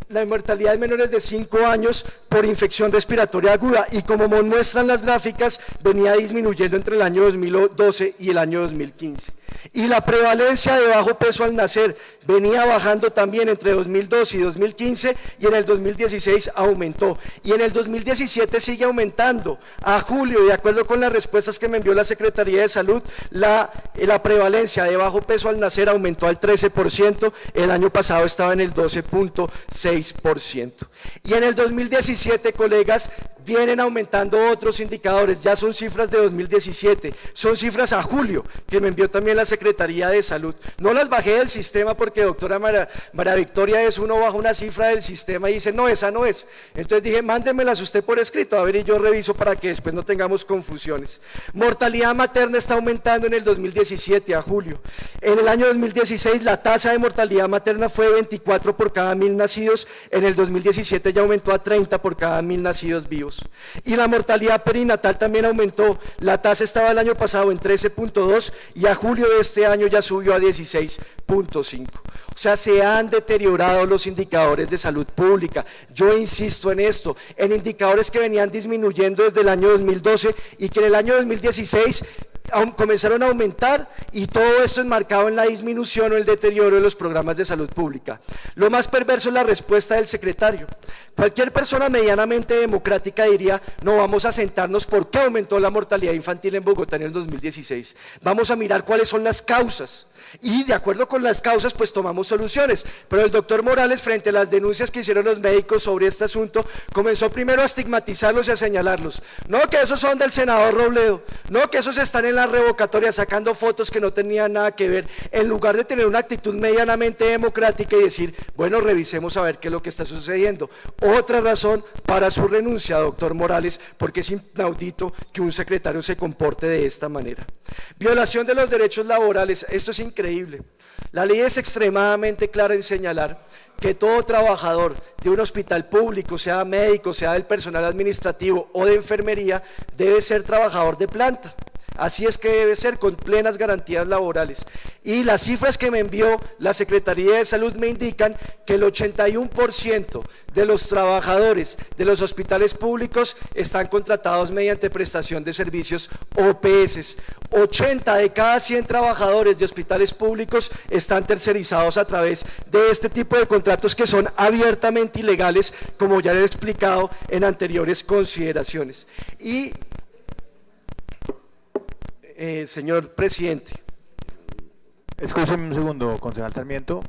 la mortalidad en menores de 5 años por infección respiratoria aguda, y como muestran las gráficas, venía disminuyendo entre el año 2012 y el año 2015. Y la prevalencia de bajo peso al nacer venía bajando también entre 2012 y 2015 y en el 2016 aumentó. Y en el 2017 sigue aumentando. A julio, de acuerdo con las respuestas que me envió la Secretaría de Salud, la prevalencia de bajo peso al nacer aumentó al 13%, el año pasado estaba en el 12.6%. Y en el 2017, colegas, vienen aumentando otros indicadores, ya son cifras de 2017, son cifras a julio, que me envió también la Secretaría de Salud. No las bajé del sistema porque, doctora María Victoria, uno baja una cifra del sistema y dice, no, esa no es. Entonces dije, mándemelas usted por escrito, a ver, y yo reviso para que después no tengamos confusiones. Mortalidad materna está aumentando en el 2017, a julio. En el año 2016 la tasa de mortalidad materna fue 24 por cada 1000 nacidos, en el 2017 ya aumentó a 30 por cada 1000 nacidos vivos. Y la mortalidad perinatal también aumentó, la tasa estaba el año pasado en 13.2 y a julio de este año ya subió a 16.5. O sea, se han deteriorado los indicadores de salud pública. Yo insisto en esto, en indicadores que venían disminuyendo desde el año 2012 y que en el año 2016 comenzaron a aumentar, y todo esto enmarcado en la disminución o el deterioro de los programas de salud pública. Lo más perverso es la respuesta del secretario. Cualquier persona medianamente democrática diría, no, vamos a sentarnos por qué aumentó la mortalidad infantil en Bogotá en el 2016. Vamos a mirar cuáles son las causas. Y de acuerdo con las causas, pues tomamos soluciones. Pero el doctor Morales, frente a las denuncias que hicieron los médicos sobre este asunto, comenzó primero a estigmatizarlos y a señalarlos. No, que esos son del senador Robledo, no, que esos están en la revocatoria sacando fotos que no tenían nada que ver, en lugar de tener una actitud medianamente democrática y decir, bueno, revisemos a ver qué es lo que está sucediendo. Otra razón para su renuncia, doctor Morales, porque es inaudito que un secretario se comporte de esta manera. Violación de los derechos laborales, esto es increíble. La ley es extremadamente clara en señalar que todo trabajador de un hospital público, sea médico, sea del personal administrativo o de enfermería, debe ser trabajador de planta. Así es que debe ser, con plenas garantías laborales. Y las cifras que me envió la Secretaría de Salud me indican que el 81% de los trabajadores de los hospitales públicos están contratados mediante prestación de servicios OPS. 80 de cada 100 trabajadores de hospitales públicos están tercerizados a través de este tipo de contratos que son abiertamente ilegales, como ya le he explicado en anteriores consideraciones. Y señor presidente. Escúcheme un segundo, concejal Sarmiento.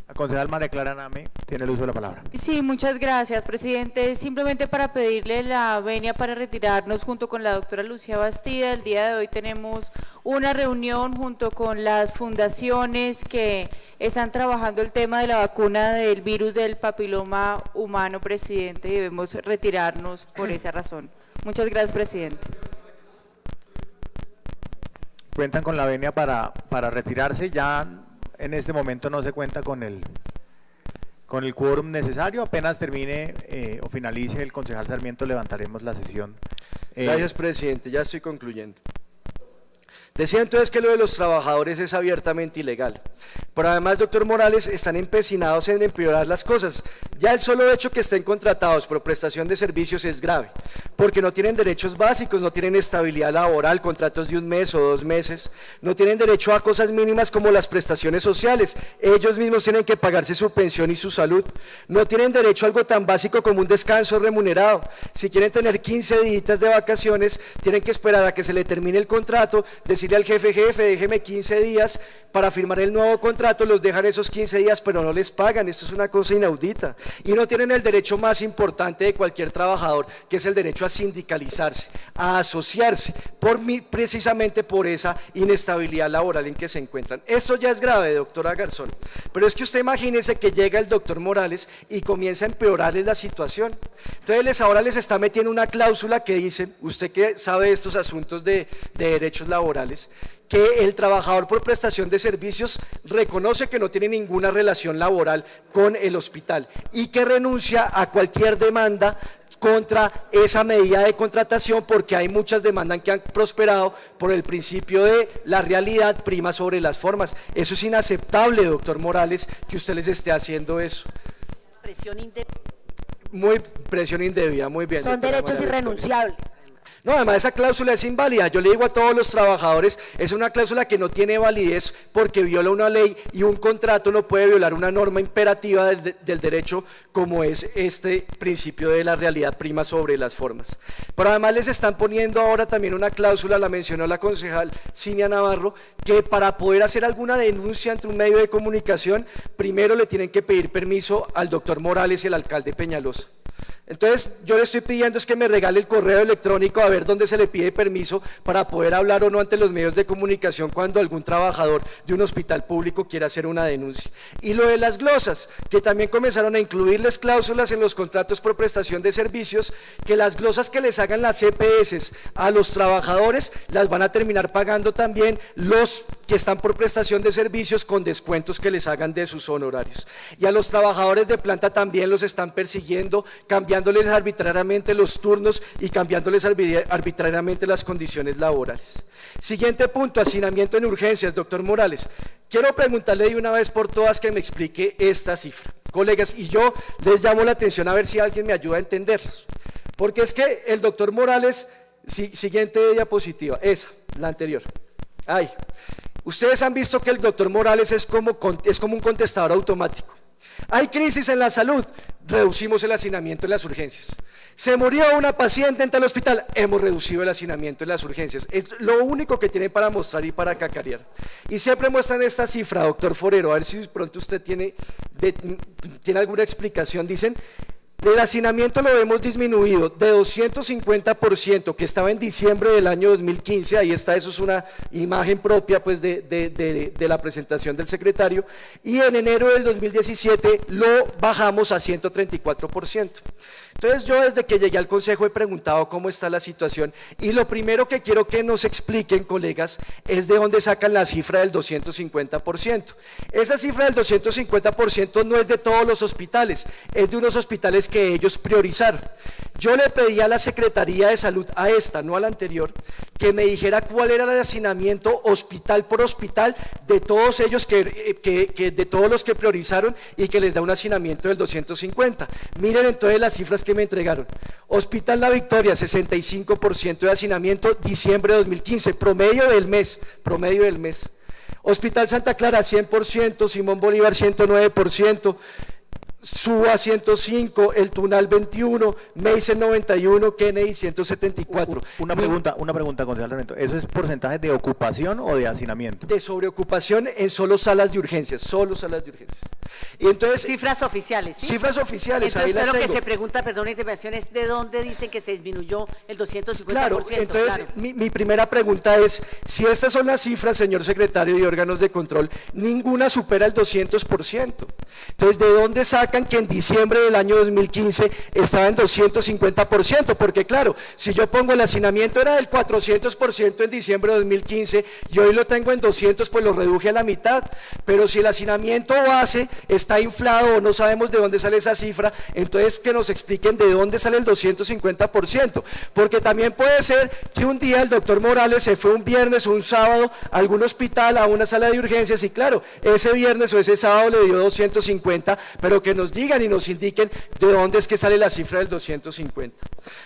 La concejal María Clara Name tiene el uso de la palabra. Sí, muchas gracias, presidente. Simplemente para pedirle la venia para retirarnos junto con la doctora Lucía Bastida. El día de hoy tenemos una reunión junto con las fundaciones que están trabajando el tema de la vacuna del virus del papiloma humano, presidente, y debemos retirarnos por esa razón. Muchas gracias, presidente. Cuentan con la venia para retirarse. Ya en este momento no se cuenta con el quórum necesario. Apenas termine o finalice el concejal Sarmiento, levantaremos la sesión. Gracias, presidente, ya estoy concluyendo. Decía entonces que lo de los trabajadores es abiertamente ilegal, pero además, doctor Morales, están empecinados en empeorar las cosas. Ya el solo hecho que estén contratados por prestación de servicios es grave, porque no tienen derechos básicos, no tienen estabilidad laboral, contratos de 1 mes o 2 meses, no tienen derecho a cosas mínimas como las prestaciones sociales, ellos mismos tienen que pagarse su pensión y su salud, no tienen derecho a algo tan básico como un descanso remunerado. Si quieren tener 15 días de vacaciones, tienen que esperar a que se le termine el contrato, decirle al jefe, déjeme 15 días para firmar el nuevo contrato, los dejan esos 15 días, pero no les pagan. Esto es una cosa inaudita. Y no tienen el derecho más importante de cualquier trabajador, que es el derecho a sindicalizarse, a asociarse, precisamente por esa inestabilidad laboral en que se encuentran. Esto ya es grave, doctora Garzón, pero es que usted imagínese que llega el doctor Morales y comienza a empeorarles la situación. Entonces ahora les está metiendo una cláusula que dice, usted que sabe estos asuntos de derechos laborales, que el trabajador por prestación de servicios reconoce que no tiene ninguna relación laboral con el hospital y que renuncia a cualquier demanda contra esa medida de contratación, porque hay muchas demandas que han prosperado por el principio de la realidad prima sobre las formas. Eso es inaceptable, doctor Morales, que usted les esté haciendo eso. Presión indebida. Presión indebida, muy bien. Son derechos irrenunciables. No, además esa cláusula es inválida. Yo le digo a todos los trabajadores, es una cláusula que no tiene validez porque viola una ley y un contrato no puede violar una norma imperativa del derecho como es este principio de la realidad prima sobre las formas. Pero además les están poniendo ahora también una cláusula, la mencionó la concejal Cinia Navarro, que para poder hacer alguna denuncia ante un medio de comunicación, primero le tienen que pedir permiso al doctor Morales y al alcalde Peñalosa. Entonces yo le estoy pidiendo es que me regale el correo electrónico a ver dónde se le pide permiso para poder hablar o no ante los medios de comunicación cuando algún trabajador de un hospital público quiera hacer una denuncia. Y lo de las glosas, que también comenzaron a incluirles cláusulas en los contratos por prestación de servicios, que las glosas que les hagan las EPS a los trabajadores las van a terminar pagando también los que están por prestación de servicios con descuentos que les hagan de sus honorarios. Y a los trabajadores de planta también los están persiguiendo, cambiándoles arbitrariamente los turnos y cambiándoles arbitrariamente las condiciones laborales. Siguiente punto, hacinamiento en urgencias, doctor Morales. Quiero preguntarle de una vez por todas que me explique esta cifra. Colegas, y yo les llamo la atención a ver si alguien me ayuda a entenderlos. Porque es que el doctor Morales, siguiente diapositiva, esa, la anterior. Ay, ustedes han visto que el doctor Morales es como un contestador automático. Hay crisis en la salud, reducimos el hacinamiento en las urgencias. Se murió una paciente en tal hospital, hemos reducido el hacinamiento en las urgencias. Es lo único que tienen para mostrar y para cacarear. Y siempre muestran esta cifra, doctor Forero, a ver si pronto usted tiene alguna explicación. Dicen, el hacinamiento lo hemos disminuido de 250% que estaba en diciembre del año 2015, ahí está, eso es una imagen propia pues de la presentación del secretario, y en enero del 2017 lo bajamos a 134%. Entonces yo desde que llegué al consejo he preguntado cómo está la situación y lo primero que quiero que nos expliquen, colegas, es de dónde sacan la cifra del 250%. Esa cifra del 250% no es de todos los hospitales, es de unos hospitales que ellos priorizaron. Yo le pedí a la Secretaría de Salud, a esta, no a la anterior, que me dijera cuál era el hacinamiento hospital por hospital de todos ellos, de todos los que priorizaron y que les da un hacinamiento del 250. Miren entonces las cifras que me entregaron. Hospital La Victoria, 65% de hacinamiento, diciembre de 2015, promedio del mes. Hospital Santa Clara, 100%, Simón Bolívar, 109%. Suba 105, El Tunal 21, Mason 91, Kennedy 174. Una pregunta, concejal Sarmiento, ¿eso es porcentaje de ocupación o de hacinamiento? De sobreocupación en solo salas de urgencias, Y entonces, cifras oficiales, ¿sí? Cifras oficiales, entonces, ahí las tengo. Lo que se pregunta, perdón la intervención, es ¿de dónde dicen que se disminuyó el 250%? Claro, entonces mi primera pregunta es, si estas son las cifras, señor secretario de órganos de control, ninguna supera el 200%. Entonces, ¿de dónde sacan que en diciembre del año 2015 estaba en 250%? Porque claro, si yo pongo el hacinamiento era del 400% en diciembre de 2015 y hoy lo tengo en 200, pues lo reduje a la mitad. Pero si el hacinamiento base está inflado o no sabemos de dónde sale esa cifra, entonces que nos expliquen de dónde sale el 250%. Porque también puede ser que un día el doctor Morales se fue un viernes o un sábado a algún hospital, a una sala de urgencias y claro, ese viernes o ese sábado le dio 250, pero que nos digan y nos indiquen de dónde es que sale la cifra del 250.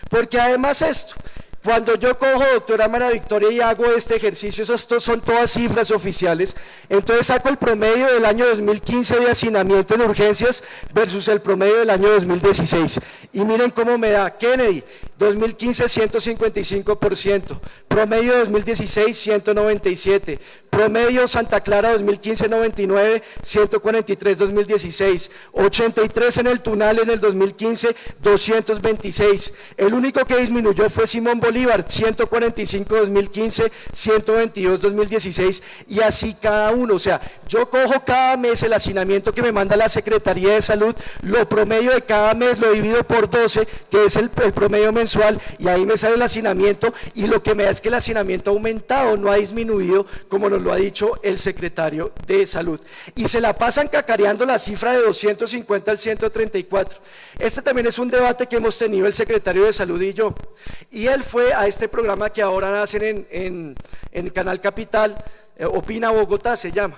Porque además esto, cuando yo cojo, doctora María Victoria, y hago este ejercicio, estos son todas cifras oficiales, entonces saco el promedio del año 2015 de hacinamiento en urgencias versus el promedio del año 2016. Y miren cómo me da Kennedy, 2015 155%, promedio 2016 197%, promedio Santa Clara 2015 99, 143 2016, 83 en el Tunal en el 2015, 226. El único que disminuyó fue Simón Bolívar, 145 2015, 122 2016 y así cada uno. O sea, yo cojo cada mes el hacinamiento que me manda la Secretaría de Salud, lo promedio de cada mes lo divido por 12, que es el promedio mensual, y ahí me sale el hacinamiento, y lo que me da es que el hacinamiento ha aumentado, no ha disminuido, como nos lo ha dicho el secretario de Salud. Y se la pasan cacareando la cifra de 250 al 134. Este también es un debate que hemos tenido el secretario de Salud y yo. Y él fue a este programa que ahora hacen en Canal Capital, Opina Bogotá se llama.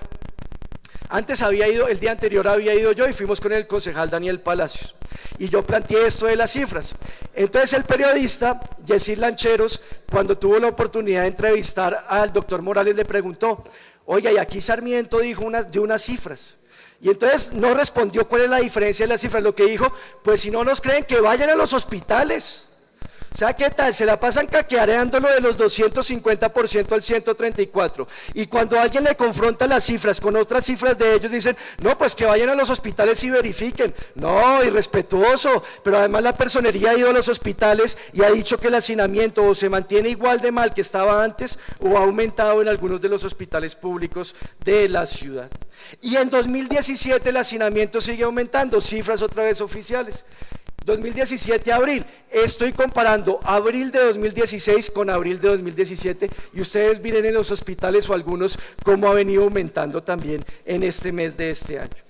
Antes había ido, el día anterior había ido yo y fuimos con el concejal Daniel Palacios. y yo planteé esto de las cifras. Entonces el periodista, Yesir Lancheros, cuando tuvo la oportunidad de entrevistar al doctor Morales, le preguntó, oiga, y aquí Sarmiento dijo unas cifras. Y entonces no respondió cuál es la diferencia de las cifras, lo que dijo, pues si no nos creen que vayan a los hospitales. O sea, ¿qué tal? Se la pasan caqueareándolo de los 250% al 134%. Y cuando alguien le confronta las cifras con otras cifras de ellos, dicen, no, pues que vayan a los hospitales y verifiquen. No, irrespetuoso. Pero además la personería ha ido a los hospitales y ha dicho que el hacinamiento o se mantiene igual de mal que estaba antes o ha aumentado en algunos de los hospitales públicos de la ciudad. Y en 2017 el hacinamiento sigue aumentando, cifras otra vez oficiales. 2017 abril, estoy comparando abril de 2016 con abril de 2017 y ustedes miren en los hospitales o algunos cómo ha venido aumentando también en este mes de este año.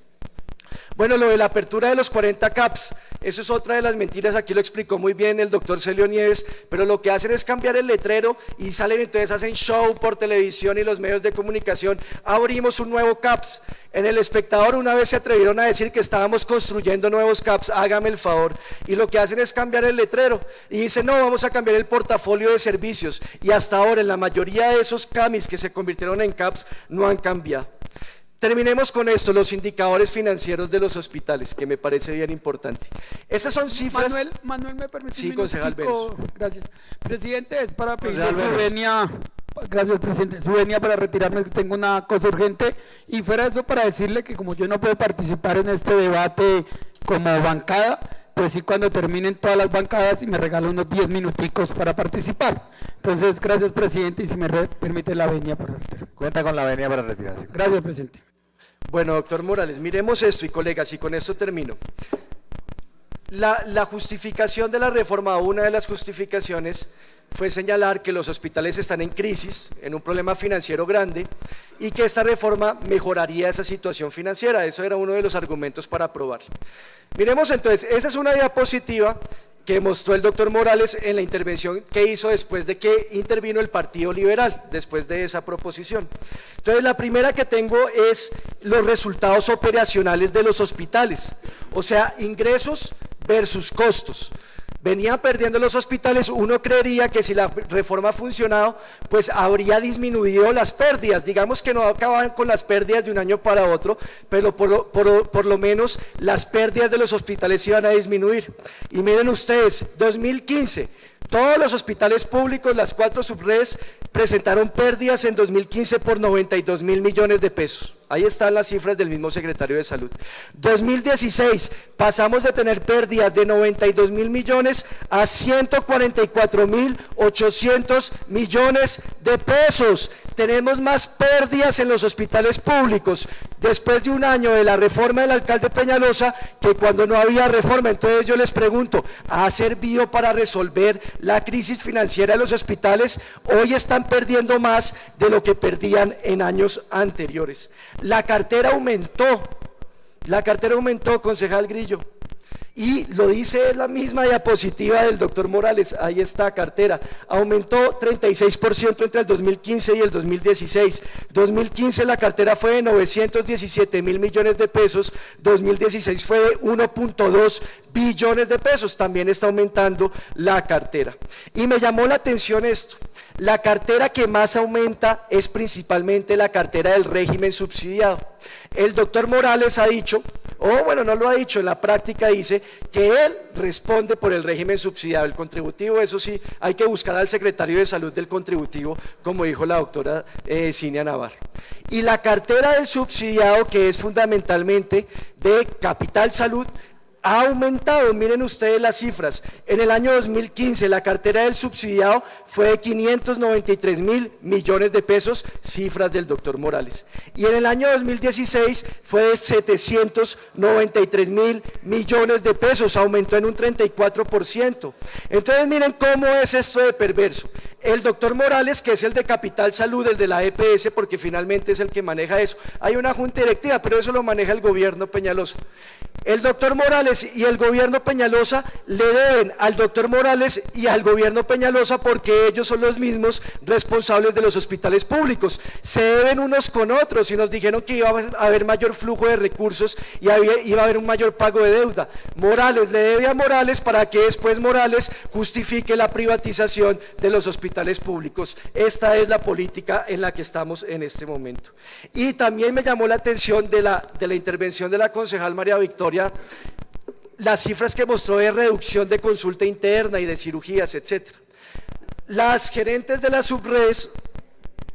Bueno, lo de la apertura de los 40 CAPS, eso es otra de las mentiras, aquí lo explicó muy bien el doctor Celio Nieves, pero lo que hacen es cambiar el letrero y salen entonces, hacen show por televisión y los medios de comunicación, abrimos un nuevo CAPS. En El Espectador una vez se atrevieron a decir que estábamos construyendo nuevos CAPS, hágame el favor, y lo que hacen es cambiar el letrero, y dicen no, vamos a cambiar el portafolio de servicios, y hasta ahora en la mayoría de esos CAMIS que se convirtieron en CAPS no han cambiado. Terminemos con esto, los indicadores financieros de los hospitales, que me parece bien importante. Esas son cifras… Manuel, ¿me permite Sí, un concejal minutico? Veros. Gracias. Presidente, es para pedirle Concejal su Veros. venia, gracias presidente, su venia para retirarme, que tengo una cosa urgente, y fuera de eso para decirle que como yo no puedo participar en este debate como bancada, pues sí cuando terminen todas las bancadas y me regala unos 10 minuticos para participar. Entonces, gracias presidente, y si me permite la venia para retirar. Cuenta con la venia para retirarse. Gracias presidente. Bueno, doctor Morales, miremos esto y colegas, y con esto termino. La justificación de la reforma, una de las justificaciones fue señalar que los hospitales están en crisis, en un problema financiero grande, y que esta reforma mejoraría esa situación financiera. Eso era uno de los argumentos para aprobarla. Miremos entonces, esa es una diapositiva que mostró el doctor Morales en la intervención que hizo después de que intervino el Partido Liberal, después de esa proposición. Entonces, la primera que tengo es los resultados operacionales de los hospitales, o sea, ingresos versus costos. Venían perdiendo los hospitales, uno creería que si la reforma ha funcionado, pues habría disminuido las pérdidas, digamos que no acababan con las pérdidas de un año para otro, pero por lo menos las pérdidas de los hospitales iban a disminuir. Y miren ustedes, 2015, todos los hospitales públicos, las 4 subredes, presentaron pérdidas en 2015 por 92.000 millones de pesos. Ahí están las cifras del mismo secretario de Salud. 2016, pasamos de tener pérdidas de 92.000 millones a 144.800 millones de pesos. Tenemos más pérdidas en los hospitales públicos después de un año de la reforma del alcalde Peñalosa que cuando no había reforma. Entonces yo les pregunto, ¿ha servido para resolver la crisis financiera de los hospitales? Hoy están perdiendo más de lo que perdían en años anteriores. La cartera aumentó, concejal Grillo, y lo dice la misma diapositiva del doctor Morales, ahí está cartera, aumentó 36% entre el 2015 y el 2016, 2015 la cartera fue de 917.000 millones de pesos, 2016 fue de 1.2 billones de pesos, también está aumentando la cartera. Y me llamó la atención esto, la cartera que más aumenta es principalmente la cartera del régimen subsidiado. El doctor Morales ha dicho, o bueno, no lo ha dicho, en la práctica dice que él responde por el régimen subsidiado, el contributivo, eso sí, hay que buscar al secretario de Salud del contributivo, como dijo la doctora Cinia Navarro. Y la cartera del subsidiado, que es fundamentalmente de Capital Salud, ha aumentado, miren ustedes las cifras, en el año 2015 la cartera del subsidiado fue de 593.000 millones de pesos, cifras del doctor Morales, y en el año 2016 fue de 793.000 millones de pesos, aumentó en un 34%. Entonces miren cómo es esto de perverso. El doctor Morales, que es el de Capital Salud, el de la EPS, porque finalmente es el que maneja eso, hay una junta directiva, pero eso lo maneja el gobierno Peñalosa. El doctor Morales y el gobierno Peñalosa le deben al doctor Morales y al gobierno Peñalosa porque ellos son los mismos responsables de los hospitales públicos. Se deben unos con otros y nos dijeron que iba a haber mayor flujo de recursos y iba a haber un mayor pago de deuda. Morales le debe a Morales para que después Morales justifique la privatización de los hospitales públicos. Esta es la política en la que estamos en este momento. Y también me llamó la atención de la intervención de la concejal María Victoria, las cifras que mostró de reducción de consulta interna y de cirugías, etcétera. Las gerentes de las subredes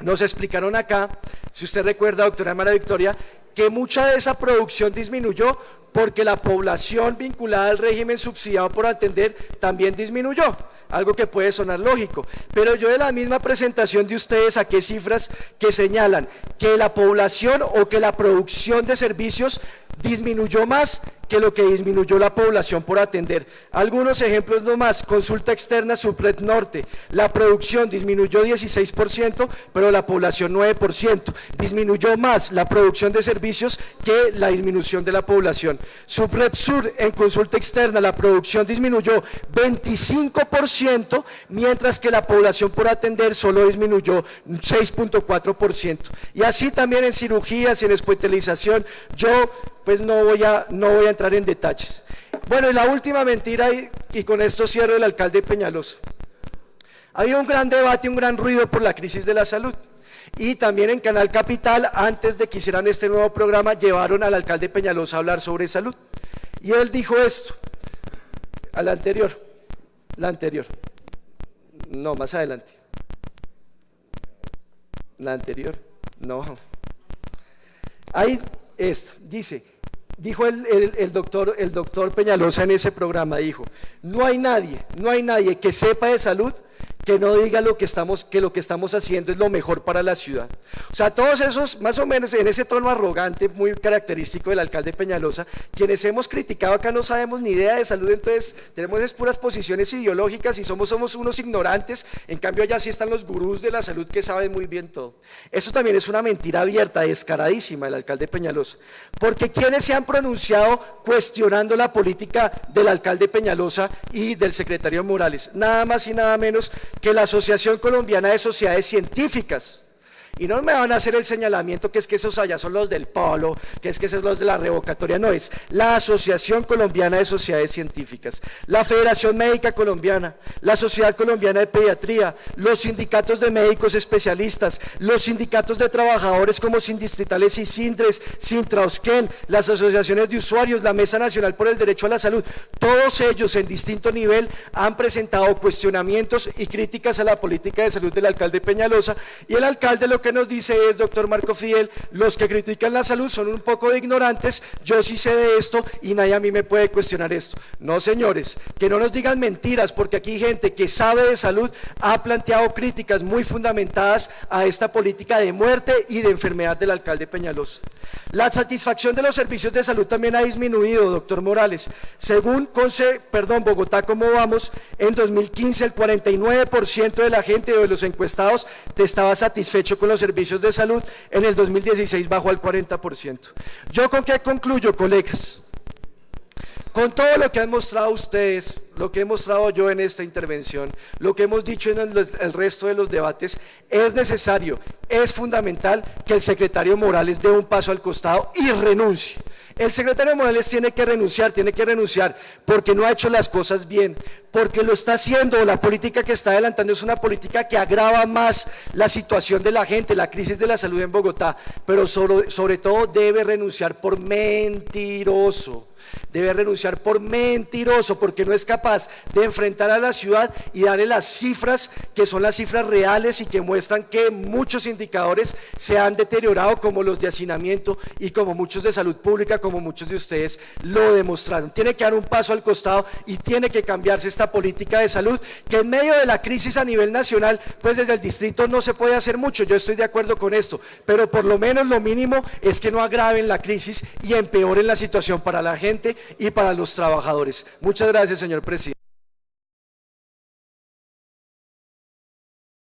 nos explicaron acá, si usted recuerda, doctora María Victoria, que mucha de esa producción disminuyó porque la población vinculada al régimen subsidiado por atender también disminuyó, algo que puede sonar lógico, pero yo de la misma presentación de ustedes saqué cifras que señalan que la población o que la producción de servicios disminuyó más que lo que disminuyó la población por atender. Algunos ejemplos nomás: consulta externa Subred Norte, la producción disminuyó 16%, pero la población 9%, disminuyó más la producción de servicios que la disminución de la población. Subred Sur, en consulta externa, la producción disminuyó 25%, mientras que la población por atender solo disminuyó 6.4%. Y así también en cirugías y en hospitalización. Yo pues no voy a entrar en detalles. Bueno, y la última mentira, y con esto cierro, el alcalde Peñalosa. Había un gran debate, un gran ruido por la crisis de la salud. Y también en Canal Capital, antes de que hicieran este nuevo programa, llevaron al alcalde Peñalosa a hablar sobre salud. Y él dijo esto, la anterior, no, más adelante, la anterior, no, ahí dijo el doctor Peñalosa en ese programa, dijo: no hay nadie que sepa de salud que no diga lo que estamos haciendo es lo mejor para la ciudad. O sea, todos esos, más o menos en ese tono arrogante, muy característico del alcalde Peñalosa, quienes hemos criticado acá no sabemos ni idea de salud, entonces tenemos puras posiciones ideológicas y somos unos ignorantes, en cambio allá sí están los gurús de la salud que saben muy bien todo. Eso también es una mentira abierta, descaradísima del alcalde Peñalosa, porque quienes se han pronunciado cuestionando la política del alcalde Peñalosa y del secretario Morales, nada más y nada menos que la Asociación Colombiana de Sociedades Científicas. Y no me van a hacer el señalamiento que es que esos allá son los del polo, que es que esos son los de la revocatoria, no, es la Asociación Colombiana de Sociedades Científicas, la Federación Médica Colombiana, la Sociedad Colombiana de Pediatría, los sindicatos de médicos especialistas, los sindicatos de trabajadores como Sindistritales y Sindres, Sintrausken, las asociaciones de usuarios, la Mesa Nacional por el Derecho a la Salud, todos ellos en distinto nivel han presentado cuestionamientos y críticas a la política de salud del alcalde Peñalosa, y el alcalde lo que nos dice es: doctor Marco Fidel, los que critican la salud son un poco de ignorantes, yo sí sé de esto y nadie a mí me puede cuestionar esto. No, señores, que no nos digan mentiras, porque aquí gente que sabe de salud ha planteado críticas muy fundamentadas a esta política de muerte y de enfermedad del alcalde Peñalosa. La satisfacción de los servicios de salud también ha disminuido, doctor Morales. Según Bogotá, ¿cómo vamos? En 2015 el 49% de la gente o de los encuestados estaba satisfecho con los servicios de salud, en el 2016 bajó al 40%. ¿Yo con qué concluyo, colegas? Con todo lo que han mostrado ustedes, lo que he mostrado yo en esta intervención, lo que hemos dicho en el resto de los debates, es necesario, es fundamental que el secretario Morales dé un paso al costado y renuncie. El secretario Morales tiene que renunciar porque no ha hecho las cosas bien, porque lo está haciendo, la política que está adelantando es una política que agrava más la situación de la gente, la crisis de la salud en Bogotá, pero sobre todo debe renunciar por mentiroso. Debe renunciar por mentiroso, porque no es capaz de enfrentar a la ciudad y darle las cifras que son las cifras reales y que muestran que muchos indicadores se han deteriorado, como los de hacinamiento y como muchos de salud pública, como muchos de ustedes lo demostraron. Tiene que dar un paso al costado y tiene que cambiarse esta política de salud, que en medio de la crisis a nivel nacional, pues desde el distrito no se puede hacer mucho, yo estoy de acuerdo con esto, pero por lo menos lo mínimo es que no agraven la crisis y empeoren la situación para la gente y para los trabajadores. Muchas gracias, señor presidente.